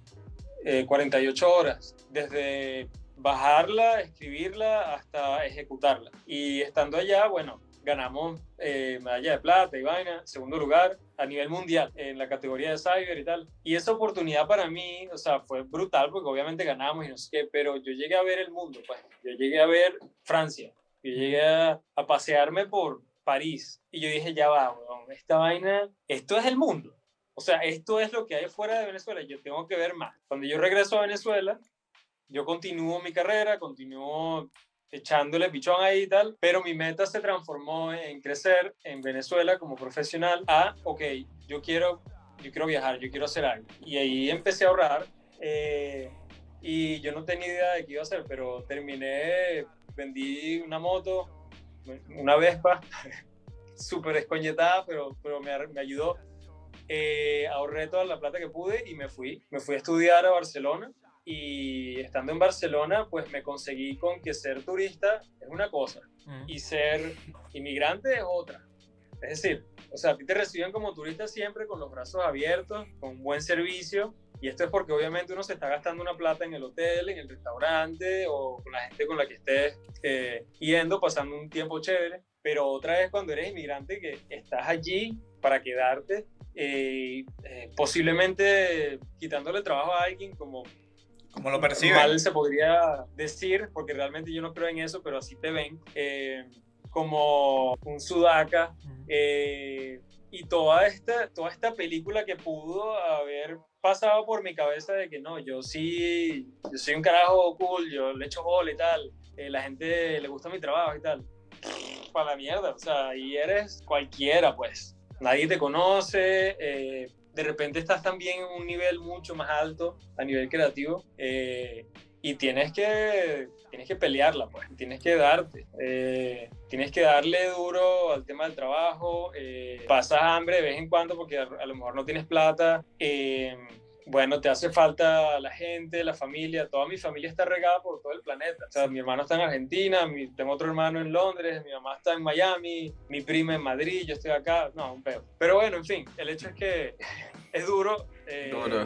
48 horas, desde bajarla, escribirla hasta ejecutarla. Y estando allá, bueno, ganamos medalla de plata y vaina, segundo lugar a nivel mundial en la categoría de cyber y tal. Y esa oportunidad para mí, o sea, fue brutal porque obviamente ganamos y no sé qué, pero yo llegué a ver el mundo, pues. Yo llegué a ver Francia, yo llegué a pasearme por París y yo dije, ya va, weón, esta vaina, esto es el mundo. O sea, esto es lo que hay fuera de Venezuela, yo tengo que ver más. Cuando yo regreso a Venezuela, yo continúo mi carrera, continúo echándole pichón ahí y tal, pero mi meta se transformó en crecer en Venezuela como profesional a, ok, yo quiero viajar, yo quiero hacer algo. Y ahí empecé a ahorrar y yo no tenía idea de qué iba a hacer, pero terminé, vendí una moto, una Vespa, súper escoñetada, pero me ayudó. Ahorré toda la plata que pude y me fui a estudiar a Barcelona. Y estando en Barcelona, pues me conseguí con que ser turista es una cosa y ser inmigrante es otra. Es decir, o sea, a ti te reciben como turista siempre con los brazos abiertos, con buen servicio, y esto es porque obviamente uno se está gastando una plata en el hotel, en el restaurante o con la gente con la que estés yendo, pasando un tiempo chévere, pero otra es cuando eres inmigrante que estás allí para quedarte, posiblemente quitándole trabajo a alguien como ¿Cómo lo perciben? mal se podría decir, porque realmente yo no creo en eso, pero así te ven, como un sudaca, y toda esta película que pudo haber pasado por mi cabeza de que no, yo soy un carajo cool, yo le echo bola y tal, la gente le gusta mi trabajo y tal, para la mierda, o sea, ahí eres cualquiera, pues, nadie te conoce, de repente estás también en un nivel mucho más alto a nivel creativo, y tienes que pelearla, pues, tienes que tienes que darle duro al tema del trabajo, pasas hambre de vez en cuando porque a lo mejor no tienes plata, bueno, te hace falta la gente, la familia. Toda mi familia está regada por todo el planeta. O sea, mi hermano está en Argentina, tengo otro hermano en Londres, mi mamá está en Miami, mi prima en Madrid, yo estoy acá. No, un pedo. Pero bueno, en fin, el hecho es que es duro. Duro.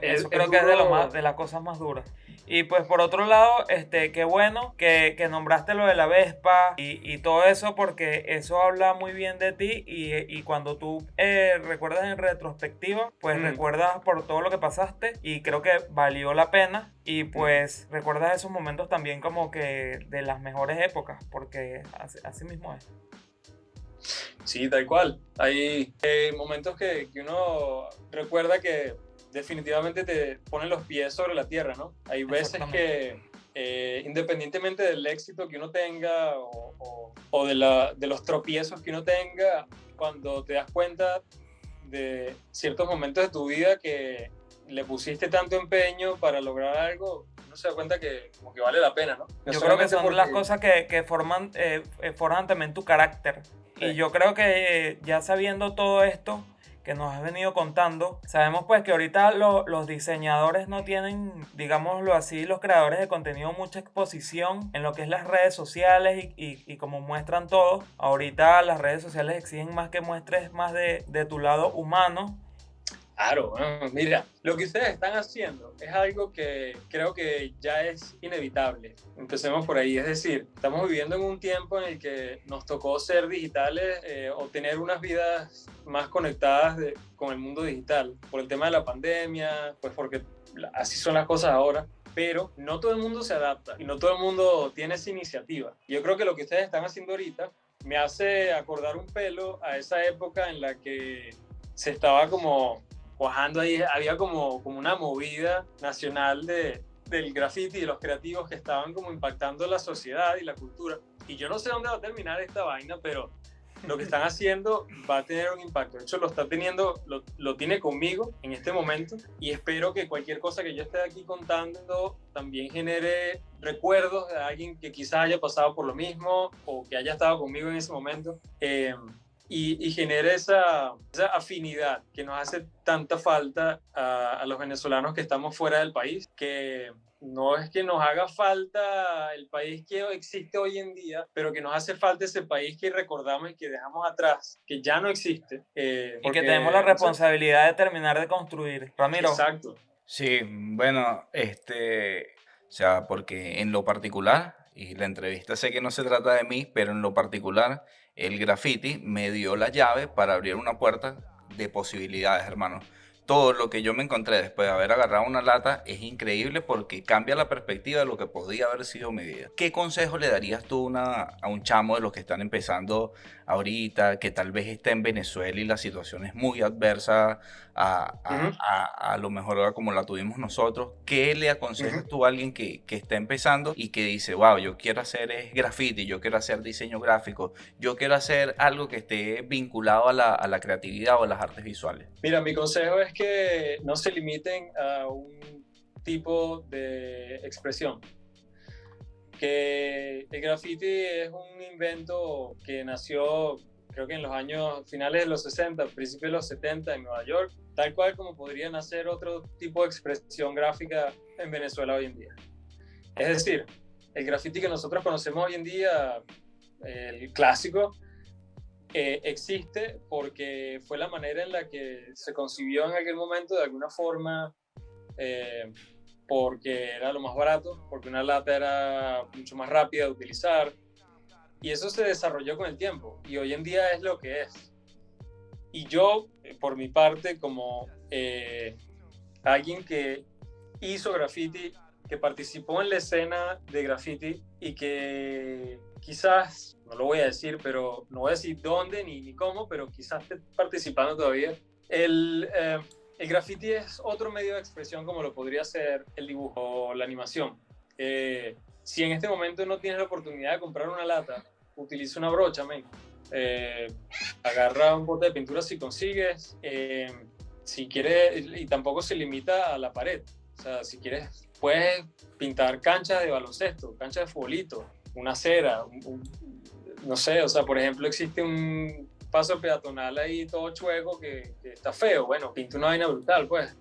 Eso creo que es de las cosas más duras. Y pues por otro lado, qué bueno que nombraste lo de la Vespa y todo eso, porque eso habla muy bien de ti y cuando tú recuerdas en retrospectiva, pues recuerdas por todo lo que pasaste y creo que valió la pena y pues recuerdas esos momentos también como que de las mejores épocas, porque así mismo es. Sí, tal cual. Hay momentos que uno recuerda que definitivamente te ponen los pies sobre la tierra, ¿no? Hay veces que independientemente del éxito que uno tenga o de los tropiezos que uno tenga, cuando te das cuenta de ciertos momentos de tu vida que le pusiste tanto empeño para lograr algo, uno se da cuenta que como que vale la pena, ¿no? Yo creo que son las cosas que forjan también tu carácter. Sí. Y yo creo que ya sabiendo todo esto que nos has venido contando, sabemos pues que ahorita los diseñadores no tienen, digámoslo así, los creadores de contenido mucha exposición en lo que es las redes sociales y como muestran todo, ahorita las redes sociales exigen más que muestres más de tu lado humano. Claro, mira, lo que ustedes están haciendo es algo que creo que ya es inevitable. Empecemos por ahí, es decir, estamos viviendo en un tiempo en el que nos tocó ser digitales o tener unas vidas más conectadas con el mundo digital por el tema de la pandemia, pues porque así son las cosas ahora. Pero no todo el mundo se adapta y no todo el mundo tiene esa iniciativa. Yo creo que lo que ustedes están haciendo ahorita me hace acordar un pelo a esa época en la que se estaba como cuajando ahí, había como una movida nacional del graffiti y de los creativos que estaban como impactando la sociedad y la cultura. Y yo no sé dónde va a terminar esta vaina, pero lo que están haciendo va a tener un impacto. De hecho, lo está teniendo, lo tiene conmigo en este momento y espero que cualquier cosa que yo esté aquí contando también genere recuerdos de alguien que quizás haya pasado por lo mismo o que haya estado conmigo en ese momento. Y genere esa afinidad que nos hace tanta falta a los venezolanos que estamos fuera del país, que no es que nos haga falta el país que existe hoy en día, pero que nos hace falta ese país que recordamos y que dejamos atrás, que ya no existe. Y que tenemos la responsabilidad de terminar de construir. Ramiro. Exacto. Sí, bueno, o sea, porque en lo particular, y la entrevista sé que no se trata de mí, pero en lo particular, el graffiti me dio la llave para abrir una puerta de posibilidades, hermano. Todo lo que yo me encontré después de haber agarrado una lata es increíble porque cambia la perspectiva de lo que podría haber sido mi vida. ¿Qué consejo le darías tú a un chamo de los que están empezando ahorita, que tal vez está en Venezuela y la situación es muy adversa a lo mejor como la tuvimos nosotros? ¿Qué le aconsejas tú a alguien que está empezando y que dice, wow, yo quiero hacer graffiti, yo quiero hacer diseño gráfico, yo quiero hacer algo que esté vinculado a la creatividad o a las artes visuales? Mira, mi consejo es que no se limiten a un tipo de expresión. Que el graffiti es un invento que nació, creo que en los años finales de los 60, principios de los 70 en Nueva York, tal cual como podría nacer otro tipo de expresión gráfica en Venezuela hoy en día. Es decir, el graffiti que nosotros conocemos hoy en día, el clásico, existe porque fue la manera en la que se concibió en aquel momento de alguna forma, porque era lo más barato, porque una lata era mucho más rápida de utilizar, y eso se desarrolló con el tiempo y hoy en día es lo que es. Y yo, por mi parte, como alguien que hizo graffiti, que participó en la escena de graffiti y que quizás, no lo voy a decir, pero no voy a decir dónde ni cómo, pero quizás esté participando todavía. El graffiti es otro medio de expresión como lo podría ser el dibujo o la animación. Si en este momento no tienes la oportunidad de comprar una lata, utiliza una brocha, men. Agarra un bote de pintura si consigues. Si quieres, y tampoco se limita a la pared. O sea, si quieres, puedes pintar canchas de baloncesto, canchas de futbolito, una acera, no sé, o sea, por ejemplo, existe un paso peatonal ahí todo chueco que está feo. Bueno, pinta una vaina brutal, pues.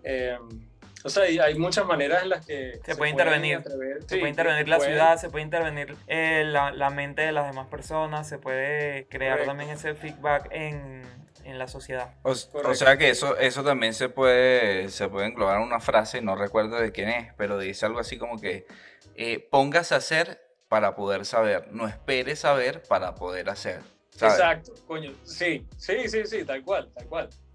O sea, hay muchas maneras en las que se puede intervenir. Se puede intervenir la ciudad, se puede intervenir la mente de las demás personas, se puede crear también ese feedback en la sociedad. O sea que eso también se puede englobar en una frase, no recuerdo de quién es, pero dice algo así como que póngase a hacer para poder saber, no espere saber para poder hacer. ¿Sabes? Exacto, coño, sí, tal cual.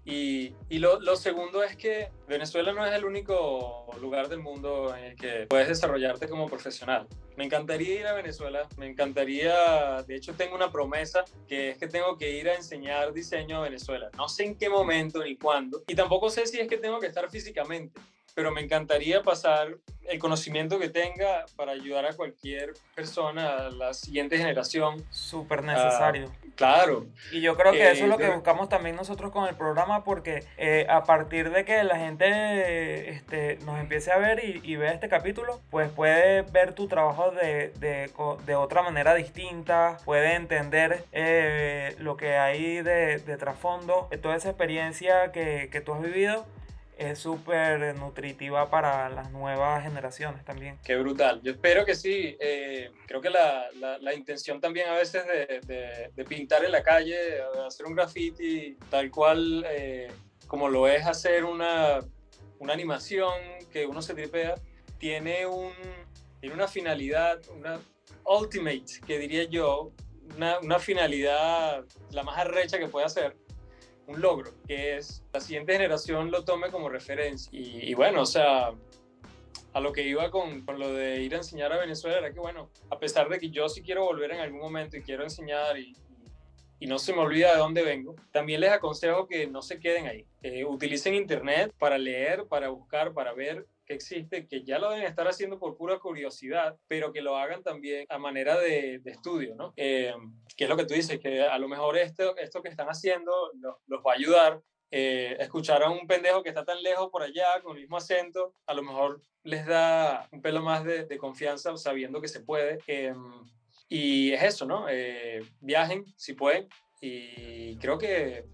Y lo segundo es que Venezuela no es el único lugar del mundo en el que puedes desarrollarte como profesional. Me encantaría ir a Venezuela, de hecho tengo una promesa que es que tengo que ir a enseñar diseño a Venezuela. No sé en qué momento ni cuándo, y tampoco sé si es que tengo que estar físicamente, pero me encantaría pasar el conocimiento que tenga para ayudar a cualquier persona, a la siguiente generación. Súper necesario. Claro. Y yo creo que eso es lo que buscamos también nosotros con el programa, porque a partir de que la gente nos empiece a ver y vea este capítulo, pues puede ver tu trabajo de otra manera distinta, puede entender lo que hay de trasfondo, toda esa experiencia que tú has vivido. Es súper nutritiva para las nuevas generaciones también. Qué brutal. Yo espero que sí. Creo que la intención también a veces de pintar en la calle, de hacer un graffiti, tal cual como lo es hacer una animación que uno se tripea, tiene una finalidad, una ultimate, que diría yo, una finalidad la más arrecha que puede hacer. Un logro, que es la siguiente generación lo tome como referencia. Y bueno, o sea, a lo que iba con lo de ir a enseñar a Venezuela era que, bueno, a pesar de que yo sí quiero volver en algún momento y quiero enseñar y no se me olvida de dónde vengo, también les aconsejo que no se queden ahí. Utilicen internet para leer, para buscar, para ver qué existe, que ya lo deben estar haciendo por pura curiosidad, pero que lo hagan también a manera de estudio, ¿no? Que es lo que tú dices, que a lo mejor esto que están haciendo los va a ayudar. Escuchar a un pendejo que está tan lejos por allá con el mismo acento, a lo mejor les da un pelo más de confianza sabiendo que se puede. Y es eso, ¿no? Viajen si pueden, y creo que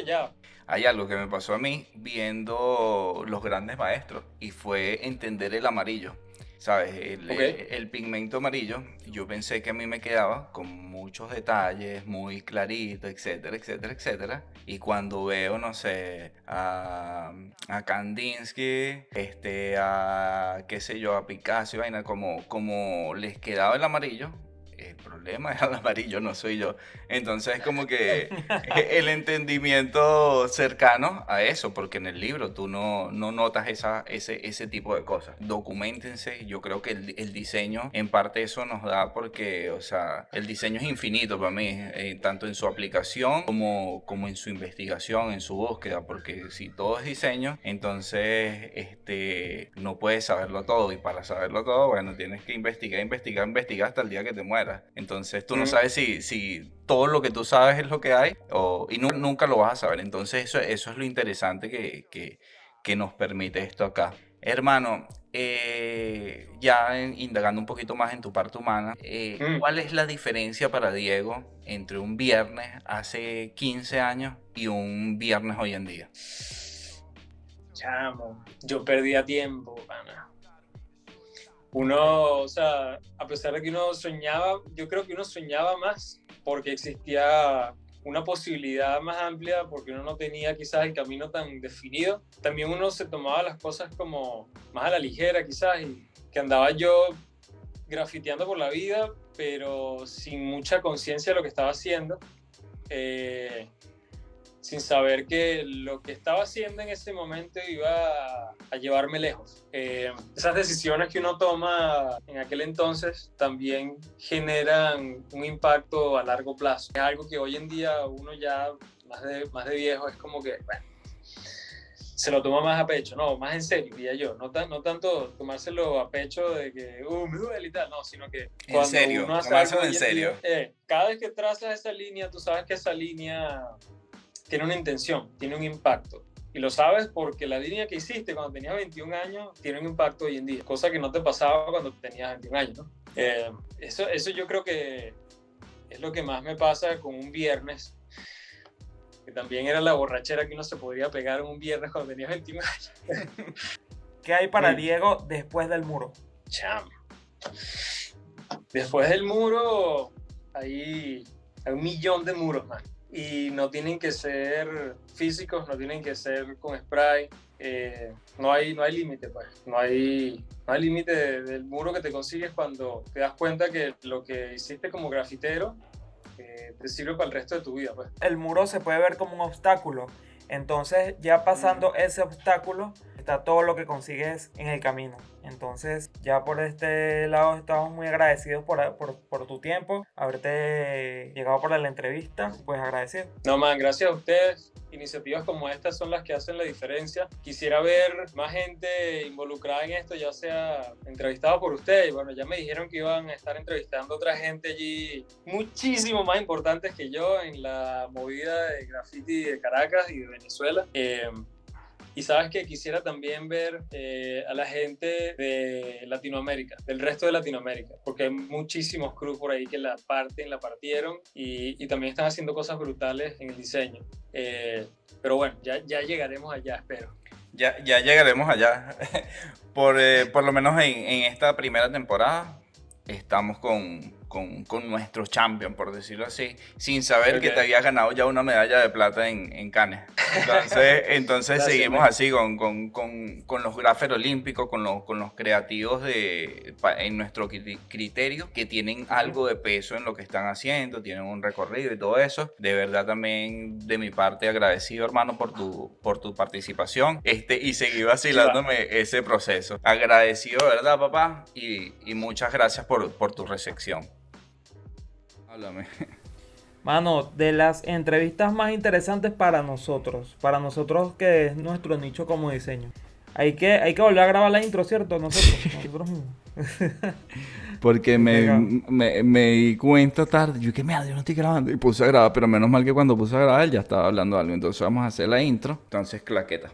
ya. Hay algo que me pasó a mí viendo Los Grandes Maestros y fue entender el amarillo. ¿Sabes? El pigmento amarillo, yo pensé que a mí me quedaba con muchos detalles, muy clarito, etcétera, etcétera, etcétera. Y cuando veo, no sé, a Kandinsky, qué sé yo, a Picasso, vaina, como les quedaba el amarillo. El problema era el amarillo, no soy yo. Entonces como que el entendimiento cercano a eso, porque en el libro tú no notas ese tipo de cosas. Documentense, yo creo que el diseño en parte eso nos da porque, o sea, el diseño es infinito para mí, tanto en su aplicación como en su investigación, en su búsqueda, porque si todo es diseño, entonces no puedes saberlo todo, y para saberlo todo, bueno, tienes que investigar hasta el día que te mueras. Entonces tú no sabes si todo lo que tú sabes es lo que hay y nunca lo vas a saber. Entonces eso es lo interesante que nos permite esto acá. Hermano, indagando un poquito más en tu parte humana, ¿cuál es la diferencia para Diego entre un viernes hace 15 años y un viernes hoy en día? Chamo, yo perdía tiempo, pana. Uno, o sea, a pesar de que uno soñaba, yo creo que uno soñaba más porque existía una posibilidad más amplia, porque uno no tenía quizás el camino tan definido. También uno se tomaba las cosas como más a la ligera quizás, y que andaba yo grafiteando por la vida, pero sin mucha conciencia de lo que estaba haciendo. sin saber que lo que estaba haciendo en ese momento iba a llevarme lejos. Esas decisiones que uno toma en aquel entonces también generan un impacto a largo plazo. Es algo que hoy en día uno ya más de viejo es como que, bueno, se lo toma más a pecho, no, más en serio, diría yo, no tanto tomárselo a pecho de que, me duele y tal, no, sino que en serio, tomárselo en serio. Cada vez que trazas esa línea, tú sabes que esa línea tiene una intención, tiene un impacto. Y lo sabes porque la línea que hiciste cuando tenías 21 años tiene un impacto hoy en día, cosa que no te pasaba cuando tenías 21 años, ¿no? Eso yo creo que es lo que más me pasa con un viernes, que también era la borrachera que uno se podría pegar en un viernes cuando tenía 21 años. ¿Qué hay para Diego después del muro? Cham. Después del muro hay un millón de muros, man. Y no tienen que ser físicos, no tienen que ser con spray. No hay límite, pues. No hay límite del muro que te consigues cuando te das cuenta que lo que hiciste como grafitero te sirve para el resto de tu vida, pues. El muro se puede ver como un obstáculo. Entonces, ya pasando ese obstáculo, está todo lo que consigues en el camino. Entonces, ya por este lado estamos muy agradecidos por tu tiempo, haberte llegado por la entrevista, pues agradecido. No, man, gracias a ustedes. Iniciativas como estas son las que hacen la diferencia. Quisiera ver más gente involucrada en esto, ya sea entrevistada por ustedes. Bueno, ya me dijeron que iban a estar entrevistando a otra gente allí, muchísimo más importantes que yo en la movida de graffiti de Caracas y de Venezuela. Y sabes que quisiera también ver a la gente de Latinoamérica, del resto de Latinoamérica, porque hay muchísimos crews por ahí que la partieron y también están haciendo cosas brutales en el diseño. Pero bueno, ya llegaremos allá, espero. Ya llegaremos allá. Por lo menos en esta primera temporada estamos con nuestro champion, por decirlo así, sin saber que te habías ganado ya una medalla de plata en Cannes. Entonces gracias, seguimos así con los graffers olímpicos, con los creativos en nuestro criterio, que tienen algo de peso en lo que están haciendo, tienen un recorrido y todo eso. De verdad también de mi parte agradecido, hermano, por tu participación y seguir vacilándome ese proceso. Agradecido, ¿verdad, papá? Y muchas gracias por tu recepción. Háblame. Mano, de las entrevistas más interesantes para nosotros que es nuestro nicho como diseño. Hay que volver a grabar la intro, ¿cierto? Nosotros mismos. Porque me di cuenta tarde, yo que mierda, yo no estoy grabando, y puse a grabar, pero menos mal que cuando puse a grabar ya estaba hablando algo, entonces vamos a hacer la intro, entonces claqueta.